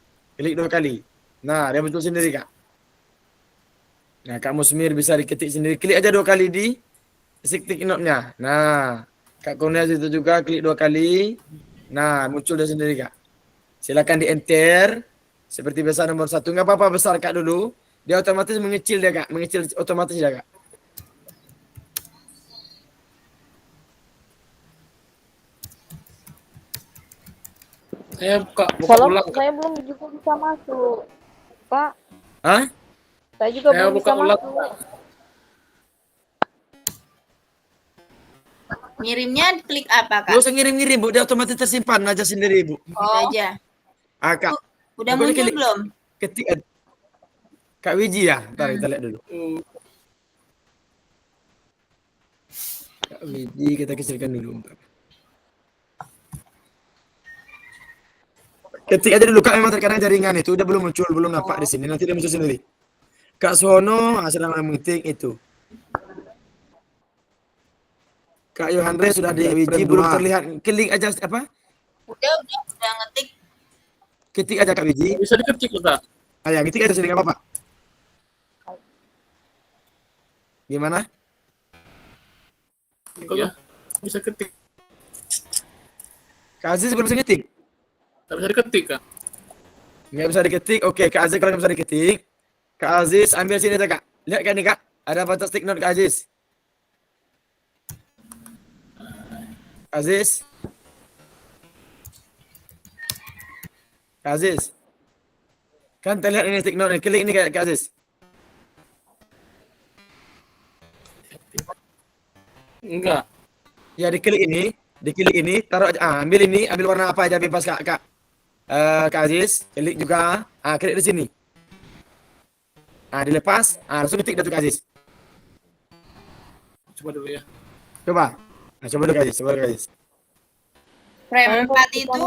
Nah, dia muncul sendiri, Kak. Nah, Kak Musmir bisa diketik sendiri. Klik aja 2 kali di stick note-nya. Nah, Kak Kurnia itu juga klik 2 kali. Nah, muncul dia sendiri, Kak. Silakan di enter. Seperti biasa nomor 1. Nggak apa-apa besar, Kak, dulu. Dia otomatis mengecil dia, Kak. Mengecil otomatis dia, Kak. Saya buka ulang. Saya belum juga bisa masuk, Pak. Hah? Saya juga belum bisa masuk. Ngirimnya klik apa, Kak? Nggak usah ngirim-ngirim, Bu. Dia otomatis tersimpan aja sendiri, Bu. Aja. Kak. Udah muncul belum? Ketik Kak Wiji ya? Ntar kita lihat dulu. Kak Wiji kita kecilkan dulu. Ketik aja dulu, Kak. Memang terkadang jaringan itu udah belum muncul, belum nampak di sini. Nanti dia muncul sendiri. Kak Sono sedang mengetik itu. Kak Yohandre sudah di Wiji belum terlihat. Klik aja apa? Udah ngetik. Ketik aja Kak Wiji. Bisa diketik loh, Kak. Ya, ketik aja sini nggak apa-apa. Gimana? Ya, bisa ketik. Kak Aziz belum bisa ngetik? Tak bisa diketik, Kak. Nggak bisa diketik. Oke, Kak Aziz kalau nggak bisa diketik, Kak Aziz ambil sini aja Kak. Lihat kan nih Kak, ada fantastic note Kak Aziz. Aziz. Kak Aziz. Kan terlihat ini stick note, klik ini Kak Aziz. Enggak. Ya diklik ini, taruh aja. Ambil ini, ambil warna apa aja bebas Kak Aziz, klik juga. Klik di sini. Dilepas, langsung ketik Kak Aziz. Coba dulu ya. Coba. Coba dulu Kak Aziz, Frame 4 itu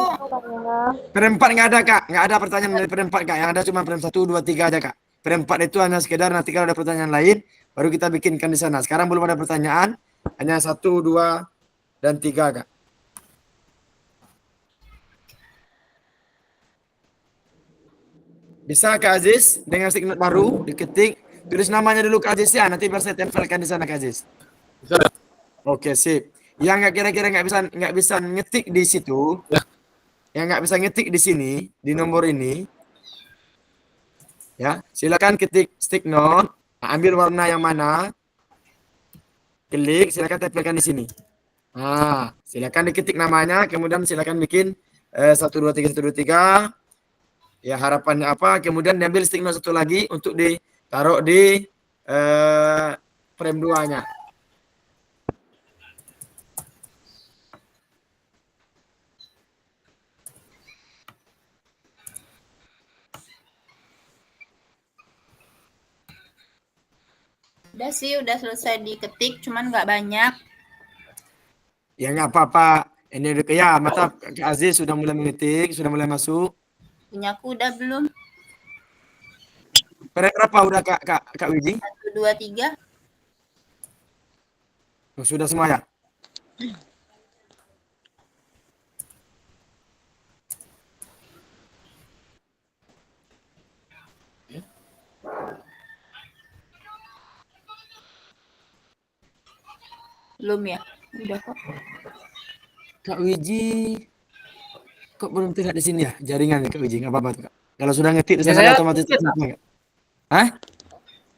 Frame 4 nggak ada Kak, nggak ada pertanyaan dari frame 4 Kak, yang ada cuma frame 1, 2, 3 aja Kak. Frame 4 itu hanya sekedar nanti kalau ada pertanyaan lain, baru kita bikinkan di sana. Sekarang belum ada pertanyaan, hanya 1, 2, dan 3 Kak. Bisa Kak Aziz, dengan stick note baru, diketik, tulis namanya dulu Kak Aziz ya, nanti biar saya tempelkan di sana Kak Aziz. Bisa. Oke, sip. Yang nggak kira-kira nggak bisa ngetik di situ, yang nggak bisa ngetik di sini, di nomor ini, ya silakan ketik stick note, ambil warna yang mana, klik, silakan tempelkan di sini. Silakan diketik namanya, kemudian silakan bikin 1, 2, 3, 1, 2, 3. Ya harapannya apa? Kemudian diambil stick note satu lagi untuk ditaruh di frame 2-nya. udah sih, udah selesai diketik, cuman nggak banyak. Ya nggak apa-apa. Ini ya, mata Kak Aziz sudah mulai mengetik, sudah mulai masuk. Punyaku udah belum? Berapa udah Kak Wiji? 1, 2, 3. Sudah semua ya? Belum ya? Udah kok. Kak Wiji kok belum terlihat di sini ya jaringan Kak Wiji? Nggak apa-apa tuh Kak. Kalau sudah ngetik di sana otomatis terlihat. Hah?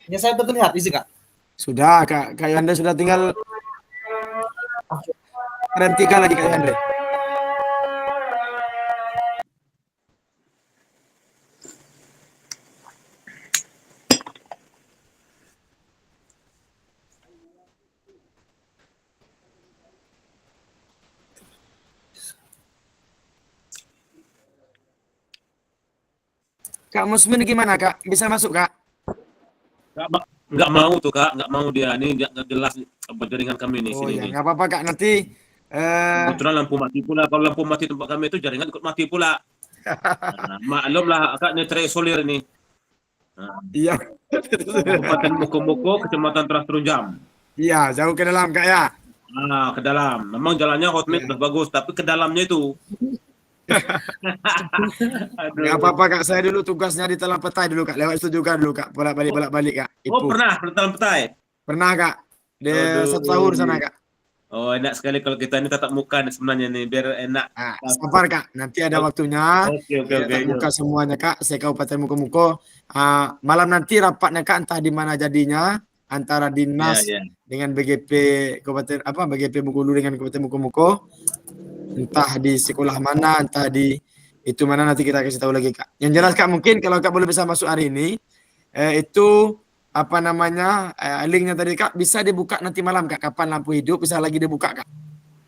Ya saya terlihat isi Kak. Sudah Kak Yandre sudah tinggal frame 3 lagi Kak Yandre. Kak Musmin gimana Kak? Bisa masuk Kak? Nggak mau tuh Kak, nggak mau dia. Ini nggak jelas jaringan kami nih. Oh sini ya, nih. nggak apa-apa Kak. Nanti Kebetulan lampu mati pula. Kalau lampu mati tempat kami itu jaringan ikut mati pula. Maklumlah Kak, ini terisolir ini. Iya. Kabupaten Moko-Moko, Kecamatan Teras Terunjam. Iya, jauh ke dalam Kak ya. Ke dalam. Memang jalannya hotmate udah bagus, tapi ke dalamnya itu. Nggak apa-apa Kak, saya dulu tugasnya di Talang Petai dulu Kak, lewat itu juga dulu Kak, bolak-balik Kak. Oh pernah Talang Petai? Pernah Kak, di 1 tahun sana Kak. Oh enak sekali kalau kita ini tatap muka nih sebenarnya nih, biar enak. Sabar Kak, nanti ada waktunya. Oke. Tatap muka semuanya Kak, saya Kabupaten Moko-Moko. Malam nanti rapatnya Kak, entah di mana jadinya, antara dinas dengan BGP Kabupaten BGP Bengkulu dengan Kabupaten Moko-Moko. Entah di sekolah mana, entah di itu mana, nanti kita kasih tahu lagi Kak. Yang jelas Kak, mungkin kalau Kak boleh bisa masuk hari ini, itu linknya tadi Kak bisa dibuka nanti malam Kak, kapan lampu hidup bisa lagi dibuka Kak.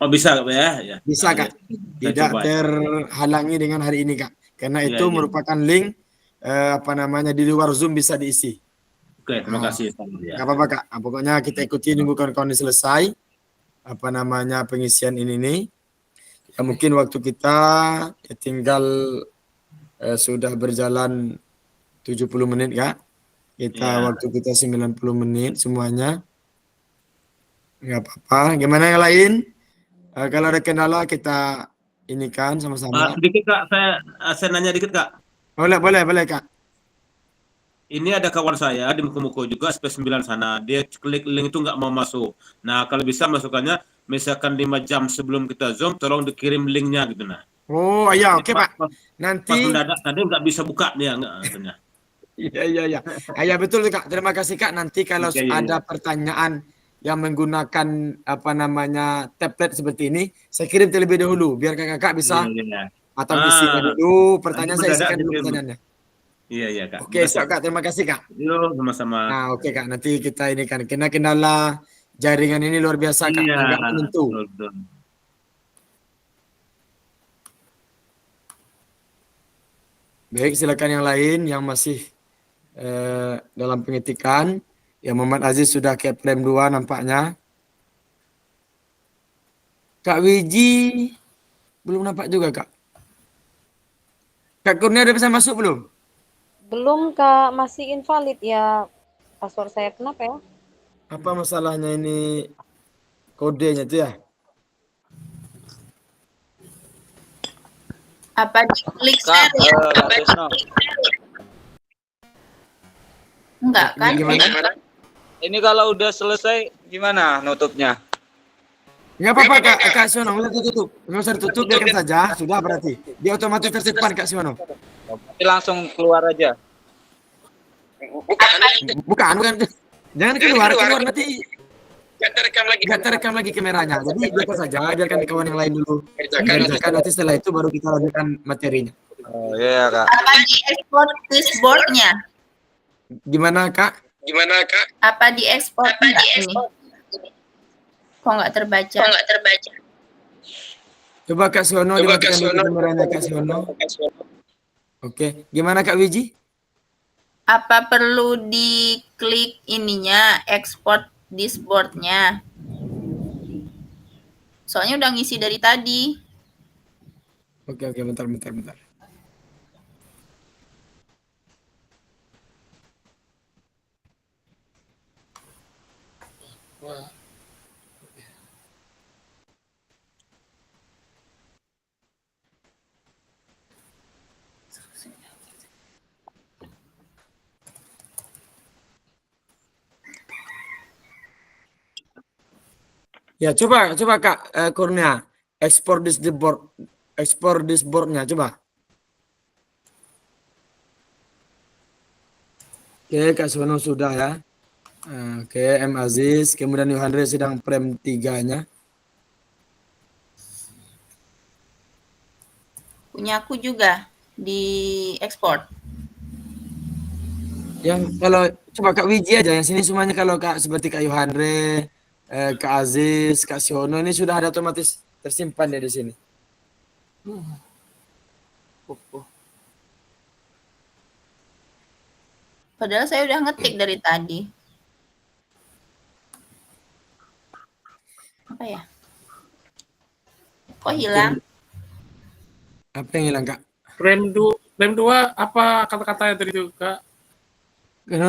Oh bisa ya? Bisa Kak, tidak terhalangi dengan hari ini Kak, karena itu merupakan link di luar Zoom bisa diisi. Oke, terima kasih. Nggak apa-apa Kak, pokoknya kita ikuti nunggu kawan-kawan selesai pengisian ini nih. Ya, mungkin waktu kita tinggal sudah berjalan 70 menit Kak. Waktu kita 90 menit semuanya. Nggak apa-apa. Gimana yang lain? Kalau ada kendala kita ini kan sama-sama. Sedikit Kak, saya nanya dikit Kak. Boleh Kak. Ini ada kawan saya di Muko-Muko juga SP9 sana. Dia klik link itu nggak mau masuk. Nah, kalau bisa masukannya misalkan 5 jam sebelum kita Zoom, tolong dikirim linknya gitu nah. Oh ya, oke Pak. Pas Nanti mendadak tadi nggak bisa buka dia nggak katanya. iya. Ya betul Kak. Terima kasih Kak. Nanti kalau Iya. ada pertanyaan yang menggunakan apa namanya tablet seperti ini, saya kirim terlebih dahulu biar kakak bisa Iya. atau ngisinya dulu pertanyaan, saya mendadak isikan dulu dikirim. pertanyaannya. Iya Kak. Oke, siap Kak. Terima kasih Kak. Yuk, sama-sama. Nah, oke Kak. Nanti kita ini kan kendala jaringan ini luar biasa Kak. Iya, Agak menentu. betul. Baik, silakan yang lain yang masih dalam pengetikan. Ya, Muhammad Aziz sudah ke frame 2 nampaknya. Kak Wiji belum nampak juga Kak. Kak Kurnia udah bisa masuk belum? Belum Kak, masih invalid ya. Password saya kenapa ya? Apa masalahnya ini kodenya itu ya? Apa diklik Kak, share ya? Kak Desno. Enggak kan? Gimana? Ini kalau udah selesai gimana nutupnya? Enggak apa-apa Kak Siono, boleh tutup. Enggak usah ditutup, biarkan saja. Sudah berarti. Dia otomatis tersimpan Kak Siono. Berarti langsung keluar aja. Bukan. Jangan keluar nanti Gak terekam lagi kameranya. Jadi biarkan saja, biarkan kawan yang lain dulu kerjakan, nanti setelah itu baru kita lanjutkan materinya. Oh iya Kak. Apa di export dashboard-nya? Gimana Kak? Apa di export enggak ini? Kok nggak terbaca? Coba Kak Siono dimatikan dulu kameranya Kak Siono. Oke, gimana Kak Wiji? Apa perlu diklik ininya, export dashboard-nya? Soalnya udah ngisi dari tadi. Oke, bentar. Ya, coba Kak Kurnia, export dashboard-nya coba. Oke, Kak Siono sudah ya. Oke, M Aziz, kemudian Yohandre sedang frame 3-nya. Punya aku juga di export. Yang kalau coba Kak Wiji aja, yang sini semuanya kalau Kak seperti Kak Yohandre, Kak Aziz, Kak Siono ini sudah ada otomatis tersimpan ya di sini. Padahal saya udah ngetik dari tadi. Apa ya? Kok hilang? Apa yang hilang Kak? Frame 2 apa kata-katanya tadi itu Kak?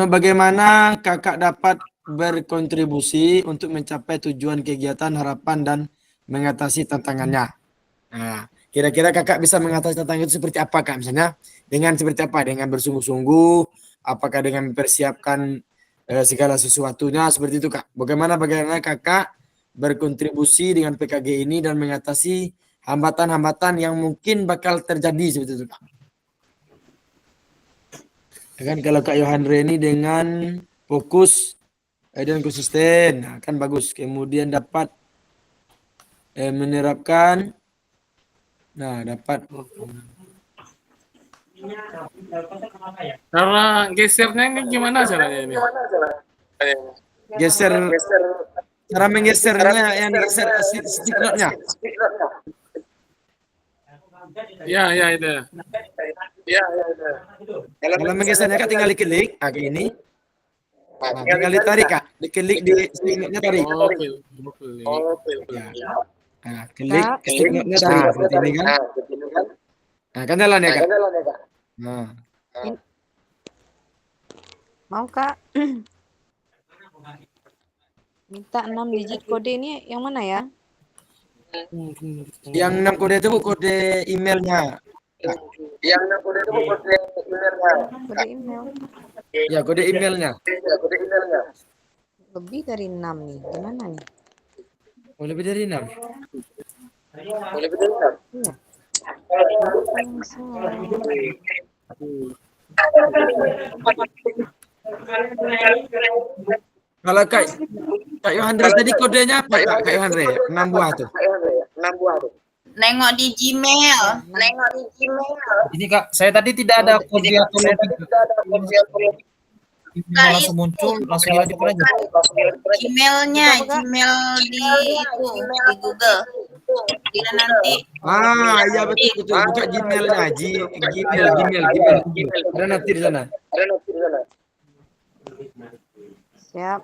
Bagaimana Kakak dapat berkontribusi untuk mencapai tujuan kegiatan, harapan, dan mengatasi tantangannya. Nah, kira-kira Kakak bisa mengatasi tantangan itu seperti apa Kak? Misalnya dengan seperti apa? Dengan bersungguh-sungguh, apakah dengan mempersiapkan segala sesuatunya seperti itu Kak? Bagaimana Kakak berkontribusi dengan PKG ini dan mengatasi hambatan-hambatan yang mungkin bakal terjadi seperti itu Kak? Kan kalau Kak Yohandre ini dengan fokus dan konsisten, nah, kan bagus. Kemudian dapat menerapkan, nah dapat. Cara gesernya ini gimana caranya ini? Cara menggesernya yang digeser stick note-nya. Ya itu. Kalau menggesernya Kak tinggal diklik, kayak ini. Nah, tinggal ditarik Kak, diklik di stick note-nya tarik. Ya. Nah, klik stick note-nya tarik seperti ini kan. Nah, kan jalan ya Kak. Nah. Mau Kak? Minta 6 digit kode ini yang mana ya? Yang 6 kode itu kode emailnya. Yang 6 kode itu kode emailnya. Kode email. Ya, kode emailnya. Kode emailnya. Lebih dari 6 nih. Gimana nih? Oh, lebih dari 6. Lebih dari 6. Iya. Kalau Kak Yohandre tadi kodenya apa Kak Yohandre? 6 buah tuh. 6 buah tuh. Nengok di Gmail. Ini Kak, saya tadi tidak ada kode atau login. Email langsung muncul, langsung dilanjutkan aja. Gmailnya, Gmail di itu di Google. Tidak nanti. Iya betul. Buka Gmailnya, Gmail. Ada nanti di sana. Siap.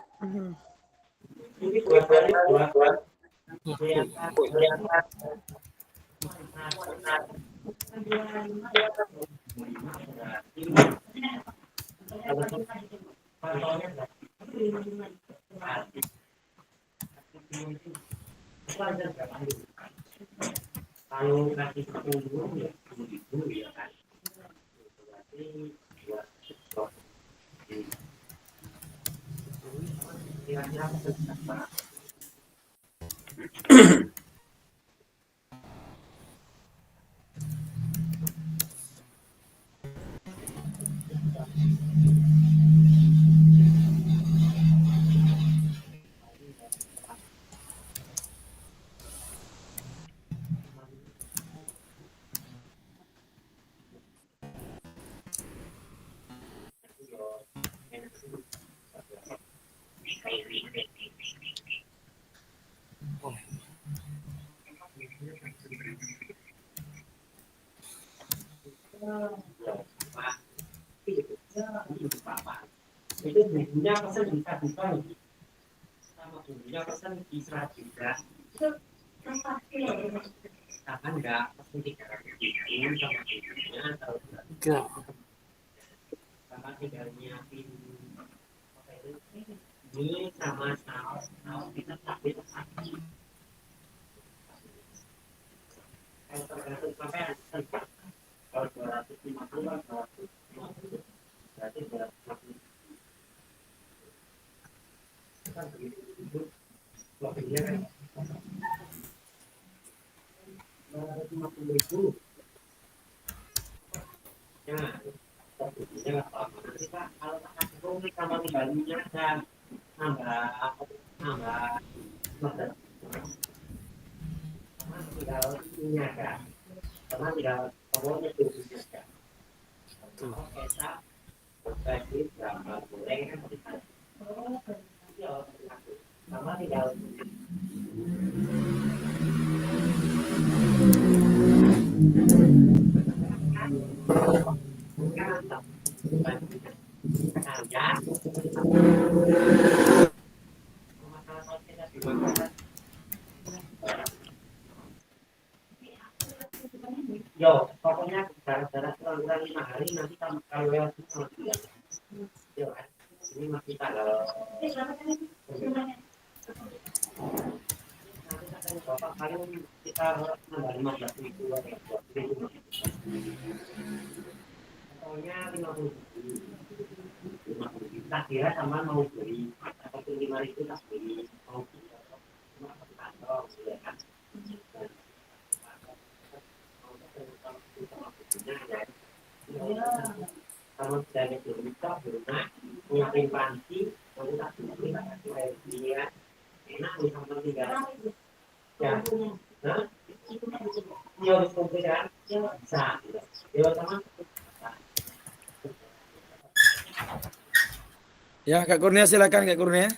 Ya, Kak Kurnia silakan Kak Kurnia.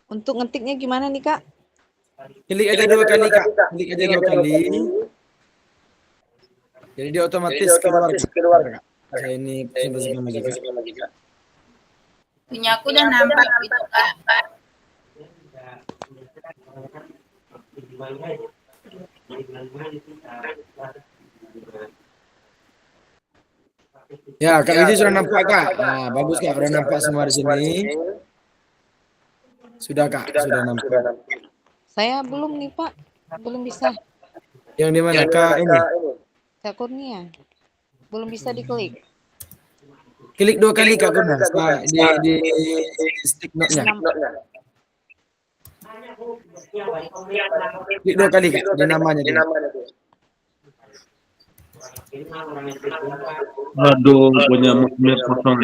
Untuk ngetiknya gimana nih Kak? Klik aja 2 kali Kak. Klik aja 2 kali. Jadi dia otomatis keluar Kak. Saya ini presentasikan lagi Kak. Punya aku udah nampak gitu Kak. Ya, Kak Wiji sudah nampak, Kak? Nah, bagus, Kak. Sudah nampak semua di sini. Sudah, Kak. Sudah nampak. Saya belum nih, Pak. Belum bisa. Yang di mana, Kak? Ini. Kak Kurnia. Belum bisa diklik. Klik 2 kali, Kak Kurnia. Di stick note-nya. Klik 2 kali, Kak. Di namanya. Aduh, punya mobil kosong.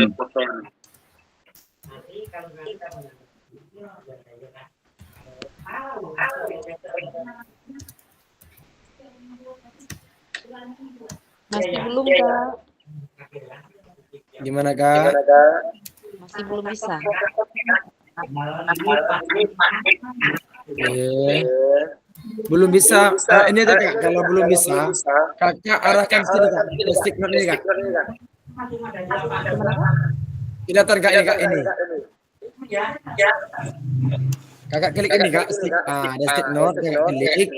Masih belum, Kak. Gimana, Kak? Masih belum bisa. Belum bisa. Ini aja, Kak. Kalau belum bisa, Kakak arahkan sini, Kak. Stick note ini, Kak. Kelihatan, Kak, ini, Kak, ini. Kakak klik ini, Kak. Ada stick note, Kakak klik.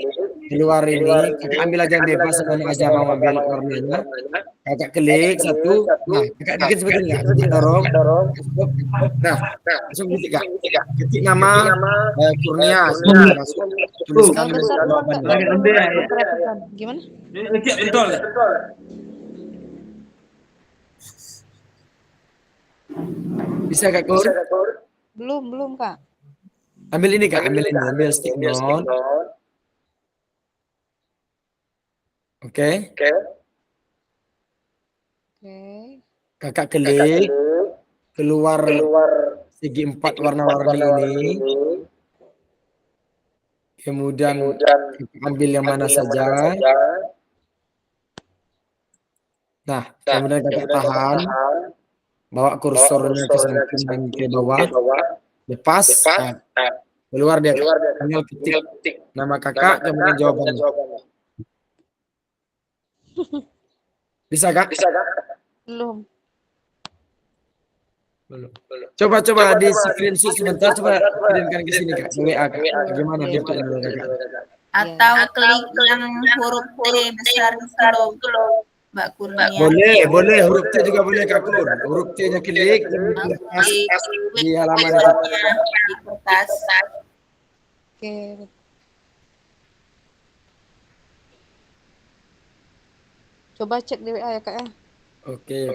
Keluar ini, Kakak ambil aja yang bebas, mana aja mau ambil warnanya. Kakak klik satu. Nah, Kakak bikin seperti ini, Kak. Kakak dorong. Nah, langsung ketik, Kak. Ketik nama Kurnia. Tuliskan jawabannya. Gimana? Betul. Bisa, Kak Kur? Belum, Kak. Ambil ini, Kak. Ambil stick note. Oke. Kakak klik. Keluar segi 4 warna-warni ini. Kemudian ambil yang mana saja. Nah, kemudian Kakak tahan. Bawa kursornya ke samping dan ke bawah. Lepas. Keluar dia. Tinggal ketik nama Kakak, kemudian jawabannya. Bisa, Kak? Belum. Coba di screenshot sebentar, coba kirimkan ke sini, Kak. WA, Kak. Bagaimana bentuknya, Kakak? Atau klik yang huruf T besar itu loh, Mbak Kurnia. Boleh. Huruf T juga boleh, Kak Kur. Huruf T-nya klik di halaman itu. Di kertas. Oke. Coba cek di WA ya, Kak, ya. Oke.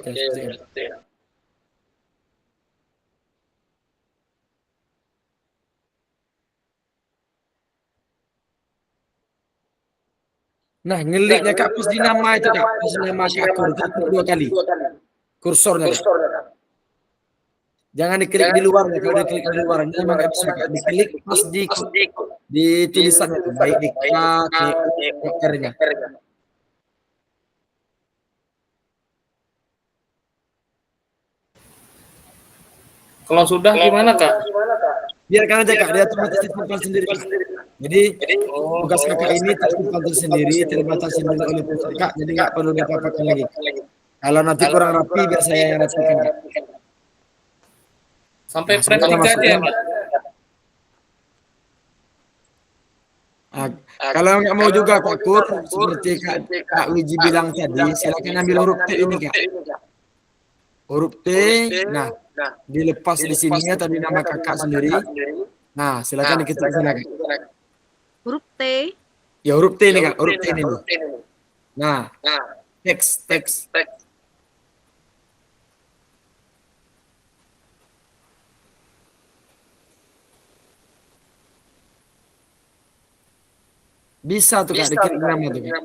Nah, ngeliknya, Kak, pas di nama itu, Kak. Pas nama Kak Kur, klik 2 kali. Kursornya, Kak. Jangan diklik di luarnya. Kalau diklik di luarnya memang nggak bisa, Kak. Diklik pas di tulisannya itu, baik di K, K, U, R-nya. Kalau sudah gimana, Kak? Biarkan aja, Kak. Dia otomatis tersimpan sendiri, Kak. Jadi tugas Kakak ini tersimpan sendiri, terbatasi oleh pulsa Kak. Jadi nggak perlu diapa-apakan lagi. Kalau nanti kurang rapi, biar saya yang rapikan, Kak. Sampai frame 3 aja ya, Pak? Kalau nggak mau juga, Kak Kur, seperti Kak Wiji bilang tadi, silakan ambil huruf T ini, Kak. Huruf T, nah, dilepas di sini atau di nama Kakak sendiri. Nah, silakan diketik sana, Kak. Huruf T. Ya, huruf T ini, Kak. Huruf T ini. Nah, teks. Bisa tuh, Kak, diklik nama tuh, Kak.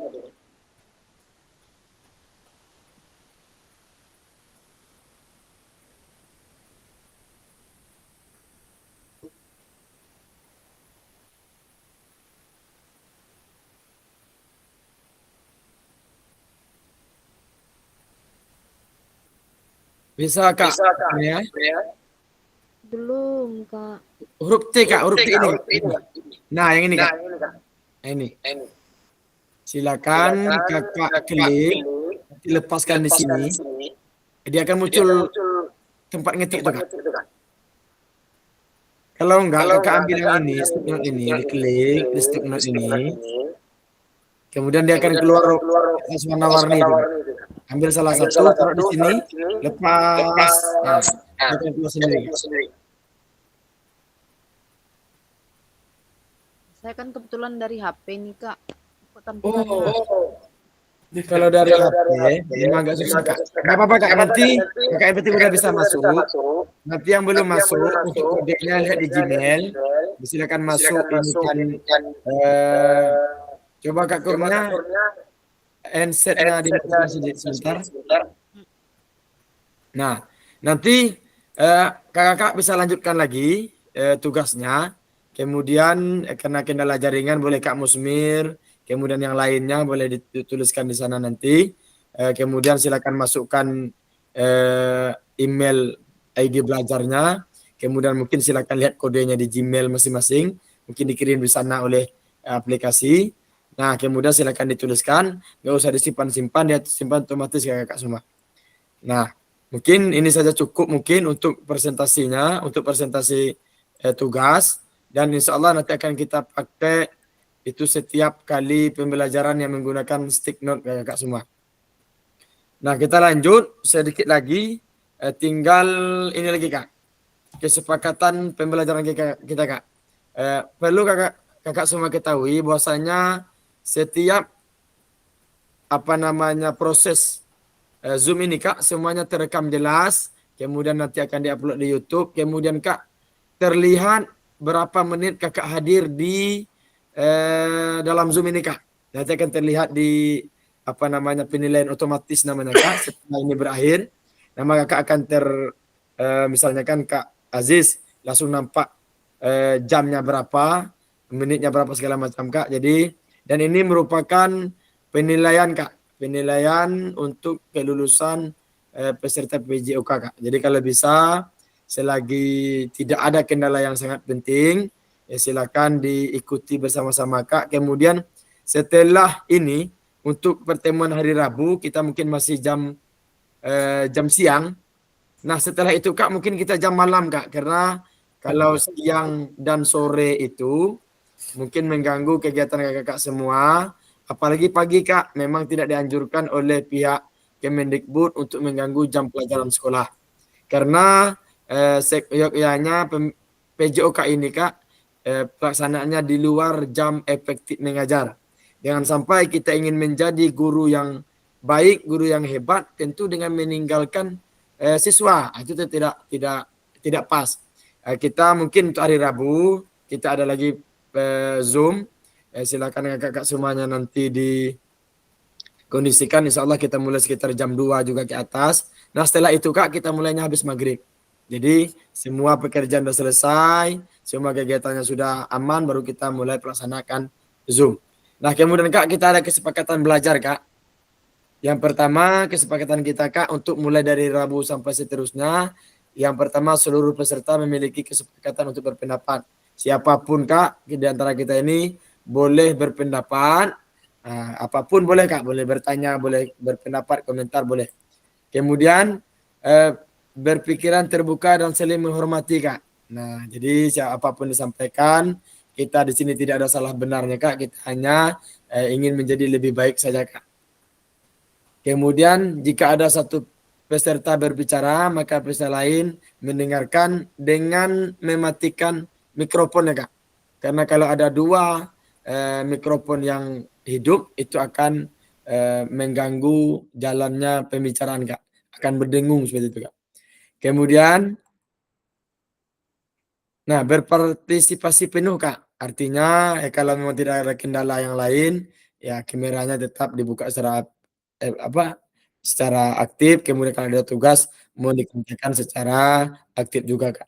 Bisa, Kak. Ya. Belum, Kak. Huruf T, Kak. Huruf T ini. Nah, yang ini, Kak. Ini. Silakan Kakak klik, dilepaskan di sini. Dia akan muncul tempat ngetik tuh, Kak. Kalau enggak, Kakak ambil yang ini, stick note ini, diklik di stick note ini. Kemudian dia akan keluar warna-warni itu. Ambil salah satu, taruh di sini, lepas. Nah, kita keluar sendiri. Saya kan kebetulan dari HP nih Kak. Kok tampilannya? Kalau dari HP, memang agak susah Kak. Nggak apa-apa Kak, nanti Kakak FPT udah bisa masuk. Nanti yang belum masuk, untuk kodenya lihat di Gmail. Silakan masuk, ini kan, coba Kak Kurnia, handsetnya dimatikan sebentar. Nah, nanti kakak bisa lanjutkan lagi tugasnya. Kemudian karena kendala jaringan boleh Kak Musmir, kemudian yang lainnya boleh dituliskan di sana nanti. Kemudian silakan masukkan email ID belajarnya. Kemudian mungkin silakan lihat kodenya di Gmail masing-masing. Mungkin dikirim di sana oleh aplikasi. Nah, kemudian silakan dituliskan. Nggak usah disimpan-simpan, dia simpan otomatis kakak semua. Nah, mungkin ini saja cukup mungkin untuk presentasinya, untuk presentasi tugas. Dan insya Allah nanti akan kita pakai itu setiap kali pembelajaran yang menggunakan stick note kakak semua. Nah, kita lanjut sedikit lagi. Tinggal ini lagi Kak. Kesepakatan pembelajaran kita Kak. Perlu kakak semua ketahui bahwasanya setiap proses Zoom ini Kak semuanya terekam jelas, kemudian nanti akan diupload di YouTube, kemudian Kak terlihat berapa menit kakak hadir di dalam Zoom ini Kak. Nanti akan terlihat di penilaian otomatis namanya Kak. Setelah ini berakhir, nama kakak akan misalnya kan Kak Aziz langsung nampak jamnya berapa, menitnya berapa segala macam Kak. Jadi dan ini merupakan penilaian Kak, penilaian untuk kelulusan peserta PJOK Kak. Jadi kalau bisa selagi tidak ada kendala yang sangat penting, ya silakan diikuti bersama-sama Kak. Kemudian setelah ini untuk pertemuan hari Rabu kita mungkin masih jam siang. Nah setelah itu Kak mungkin kita jam malam Kak, karena kalau siang dan sore itu mungkin mengganggu kegiatan kakak semua. Apalagi pagi Kak, memang tidak dianjurkan oleh pihak Kemendikbud untuk mengganggu jam pelajaran sekolah. Karena seyogyanya PJOK ini Kak, pelaksanaannya di luar jam efektif mengajar. Jangan sampai kita ingin menjadi guru yang baik, guru yang hebat, tentu dengan meninggalkan siswa. Itu tidak pas. Kita mungkin untuk hari Rabu, kita ada lagi Zoom. Silakan kakak semuanya nanti dikondisikan. Insya Allah kita mulai sekitar jam 2 juga ke atas. Nah setelah itu Kak kita mulainya habis maghrib. Jadi semua pekerjaan sudah selesai, semua kegiatannya sudah aman, baru kita mulai pelaksanakan Zoom. Nah kemudian Kak kita ada kesepakatan belajar Kak. Yang pertama kesepakatan kita Kak untuk mulai dari Rabu sampai seterusnya. Yang pertama seluruh peserta memiliki kesepakatan untuk berpendapat. Siapapun Kak di antara kita ini boleh berpendapat, apapun boleh Kak, boleh bertanya, boleh berpendapat, komentar boleh. Kemudian berpikiran terbuka dan saling menghormati Kak. Nah, jadi siapapun disampaikan, kita di sini tidak ada salah benarnya Kak, kita hanya ingin menjadi lebih baik saja Kak. Kemudian jika ada satu peserta berbicara, maka peserta lain mendengarkan dengan mematikan mikrofonnya Kak. Karena kalau ada dua mikrofon yang hidup itu akan mengganggu jalannya pembicaraan Kak. Akan berdengung seperti itu Kak. Kemudian berpartisipasi penuh Kak. Artinya kalau memang tidak ada kendala yang lain, ya kameranya tetap dibuka secara aktif. Kemudian kalau ada tugas mau dikerjakan secara aktif juga Kak.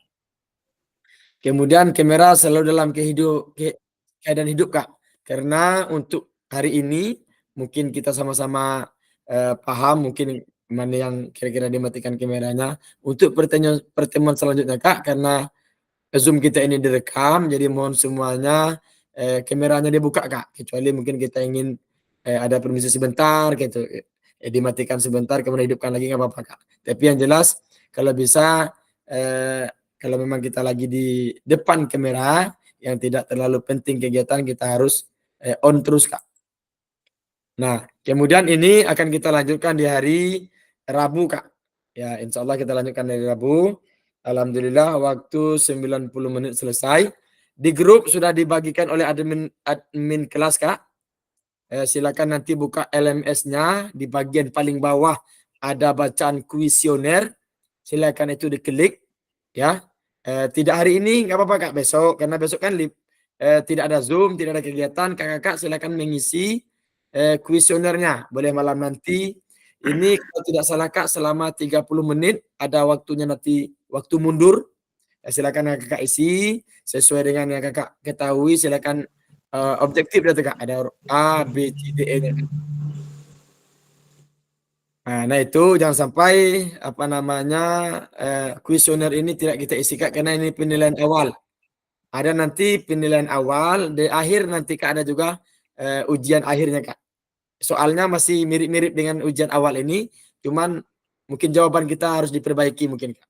Kemudian kamera selalu dalam keadaan hidup Kak. Karena untuk hari ini mungkin kita sama-sama paham mungkin mana yang kira-kira dimatikan kameranya. Untuk pertemuan selanjutnya Kak, karena Zoom kita ini direkam, jadi mohon semuanya kameranya dibuka Kak. Kecuali mungkin kita ingin ada permisi sebentar gitu, dimatikan sebentar kemudian hidupkan lagi nggak apa-apa Kak. Tapi yang jelas kalau bisa kalau memang kita lagi di depan kamera yang tidak terlalu penting kegiatan, kita harus on terus Kak. Nah Kemudian ini akan kita lanjutkan di hari Rabu, Kak. Ya, insya Allah kita lanjutkan dari Rabu. Alhamdulillah waktu 90 menit selesai. Di grup sudah dibagikan oleh admin kelas, Kak. Silakan nanti buka LMS-nya. Di bagian paling bawah ada bacaan kuesioner. Silakan itu diklik. Ya, tidak hari ini, nggak apa-apa, Kak. Besok, karena besok kan tidak ada Zoom, tidak ada kegiatan. Kakak-kakak silakan mengisi kuesionernya. Boleh malam nanti. Ini kalau tidak salah, Kak, selama 30 menit ada waktunya nanti, waktu mundur. Silakan kakak isi sesuai dengan yang kakak ketahui. Silakan objektif ya, Kak. Ada A, B, C, D, E-nya. Nah itu jangan sampai apa namanya kuesioner ini tidak kita isi, Kak, karena ini penilaian awal. Ada nanti penilaian awal, di akhir nanti, Kak, ada juga ujian akhirnya, Kak. Soalnya masih mirip-mirip dengan ujian awal ini, cuman mungkin jawaban kita harus diperbaiki mungkin, Kak.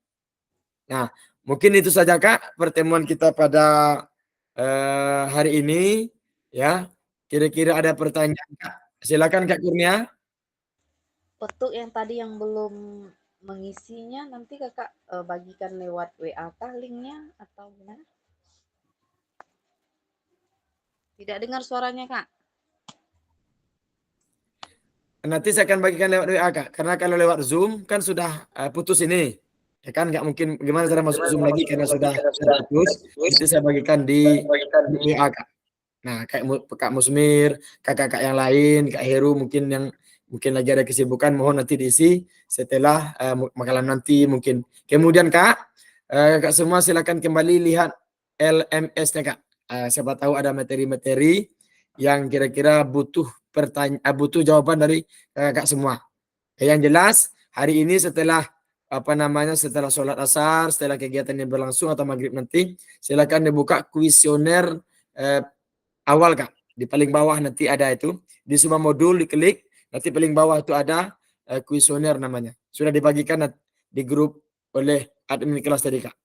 Nah, mungkin itu saja, Kak, pertemuan kita pada hari ini, ya. Kira-kira ada pertanyaan, Kak? Silakan, Kak Kurnia. Untuk yang tadi yang belum mengisinya, nanti kakak bagikan lewat WA kah linknya atau gimana? Tidak dengar suaranya, Kak. Nanti saya akan bagikan lewat WA, Kak. Karena kalau lewat Zoom kan sudah putus ini. Ya kan nggak mungkin gimana cara masuk Zoom lagi karena sudah putus. Nanti saya bagikan di WA, Kak. Nah, kayak Kak Musmir, kakak-kakak yang lain, Kak Heru mungkin yang mungkin lagi ada kesibukan, mohon nanti diisi setelah makalan nanti mungkin. Kemudian, Kak, Kak semua silakan kembali lihat LMS-nya, Kak. Siapa tahu ada materi-materi yang kira-kira butuh butuh jawaban dari kakak semua. Yang jelas hari ini setelah setelah sholat asar, setelah kegiatan yang berlangsung atau maghrib nanti, silakan dibuka kuesioner awal, Kak. Di paling bawah nanti ada itu, di semua modul diklik, nanti paling bawah itu ada kuesioner namanya. Sudah dibagikan di grup oleh admin kelas tadi, Kak.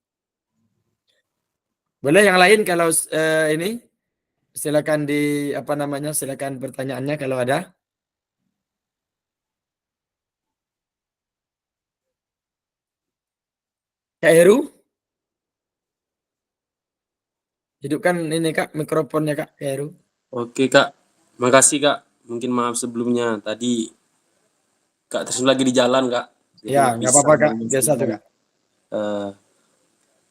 Boleh yang lain kalau ini silakan silakan pertanyaannya kalau ada. Kak Heru? Hidupkan ini, Kak, mikrofonnya, Kak Heru. Oke, Kak. Makasih, Kak. Mungkin maaf sebelumnya. Tadi Kak terus lagi di jalan, Kak. Ya, nggak apa-apa, Kak. Biasa tuh, Kak.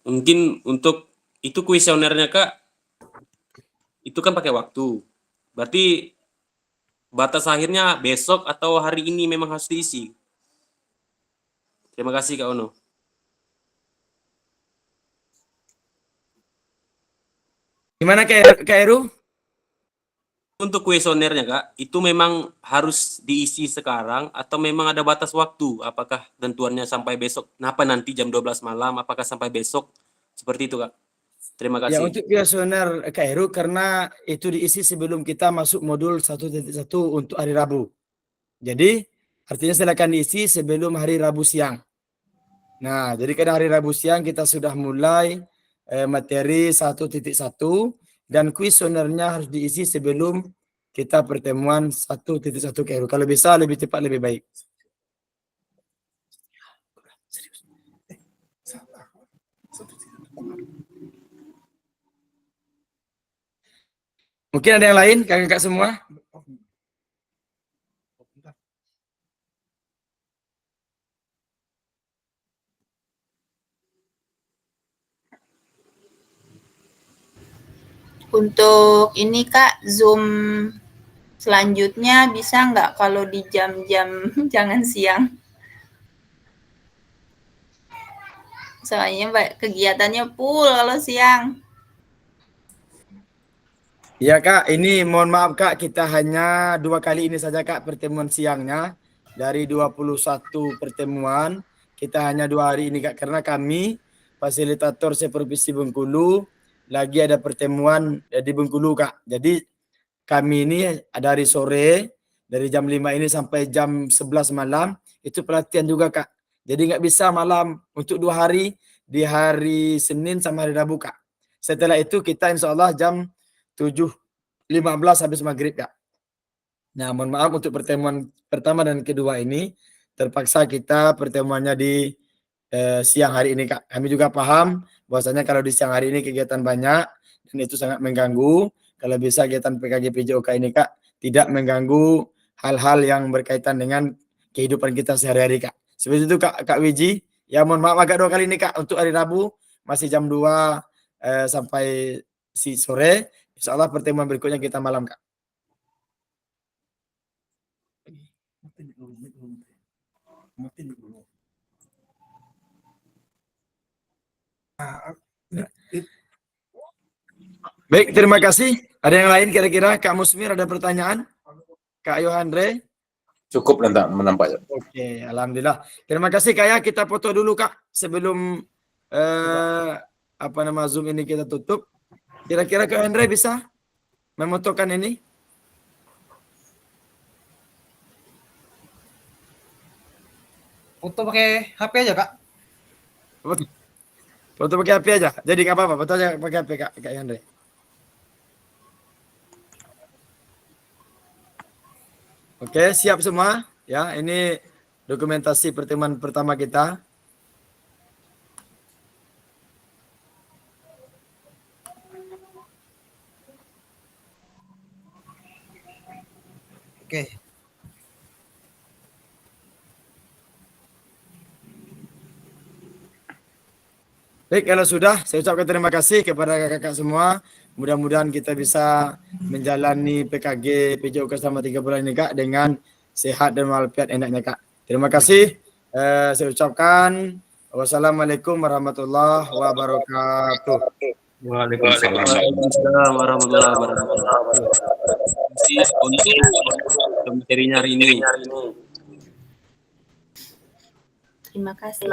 Mungkin untuk itu kuesionernya, Kak, itu kan pakai waktu. Berarti batas akhirnya besok atau hari ini memang harus diisi. Terima kasih, Kak Ono. Gimana, Kak Heru? Untuk kuesionernya, Kak, itu memang harus diisi sekarang atau memang ada batas waktu? Apakah tentuannya sampai besok? Kenapa nanti jam 12 malam? Apakah sampai besok? Seperti itu, Kak. Terima kasih. Ya, untuk kuesioner Kak Heru karena itu diisi sebelum kita masuk modul 1.1 untuk hari Rabu. Jadi, artinya silakan diisi sebelum hari Rabu siang. Nah, jadi pada hari Rabu siang kita sudah mulai materi 1.1 dan kuesionernya harus diisi sebelum kita pertemuan 1.1 Kak Heru. Kalau bisa lebih cepat lebih baik. Mungkin ada yang lain, kakak-kakak semua? Untuk ini, Kak, Zoom selanjutnya bisa nggak kalau di jam-jam jangan siang? Soalnya kegiatannya full kalau siang. Ya, Kak, ini mohon maaf, Kak, kita hanya 2 kali ini saja, Kak, pertemuan siangnya. Dari 21 pertemuan, kita hanya 2 hari ini, Kak, karena kami fasilitator Seprovinsi Bengkulu lagi ada pertemuan di Bengkulu, Kak. Jadi kami ini dari sore, dari jam 5 ini sampai jam 11 malam, itu pelatihan juga, Kak. Jadi nggak bisa malam untuk 2 hari, di hari Senin sama hari Rabu, Kak. Setelah itu kita insya Allah jam 7.15 habis maghrib, Kak. Nah, mohon maaf untuk pertemuan pertama dan kedua ini terpaksa kita pertemuannya di siang hari ini, Kak. Kami juga paham bahwasanya kalau di siang hari ini kegiatan banyak dan itu sangat mengganggu. Kalau bisa kegiatan PKG PJOK ini, Kak, tidak mengganggu hal-hal yang berkaitan dengan kehidupan kita sehari-hari, Kak. Seperti itu, Kak Wiji. Ya, mohon maaf agak 2 kali ini, Kak, untuk hari Rabu masih jam 2 sampai sore. Insya Allah pertemuan berikutnya kita malam, Kak. Baik, terima kasih. Ada yang lain kira-kira? Kak Musmir ada pertanyaan? Kak Yohandre? Cukup menampaknya. Oke, alhamdulillah. Terima kasih Kak ya. Kita foto dulu Kak sebelum Zoom ini kita tutup. Kira-kira Kak Yohandre bisa memotokan ini? Foto pakai HP aja, Kak. Foto pakai HP aja. Jadi nggak apa-apa, foto aja pakai HP Kak Yohandre. Oke, siap semua. Ya, ini dokumentasi pertemuan pertama kita. Oke. Baik, kalau sudah, saya ucapkan terima kasih kepada kakak-kakak semua. Mudah-mudahan kita bisa menjalani PKG PJOK selama 3 bulan ini, Kak, dengan sehat dan walafiat enaknya, Kak. Terima kasih. Saya ucapkan wassalamualaikum warahmatullahi wabarakatuh. Waalaikumsalam warahmatullahi wabarakatuh. Terima kasih untuk materinya hari ini. Terima kasih.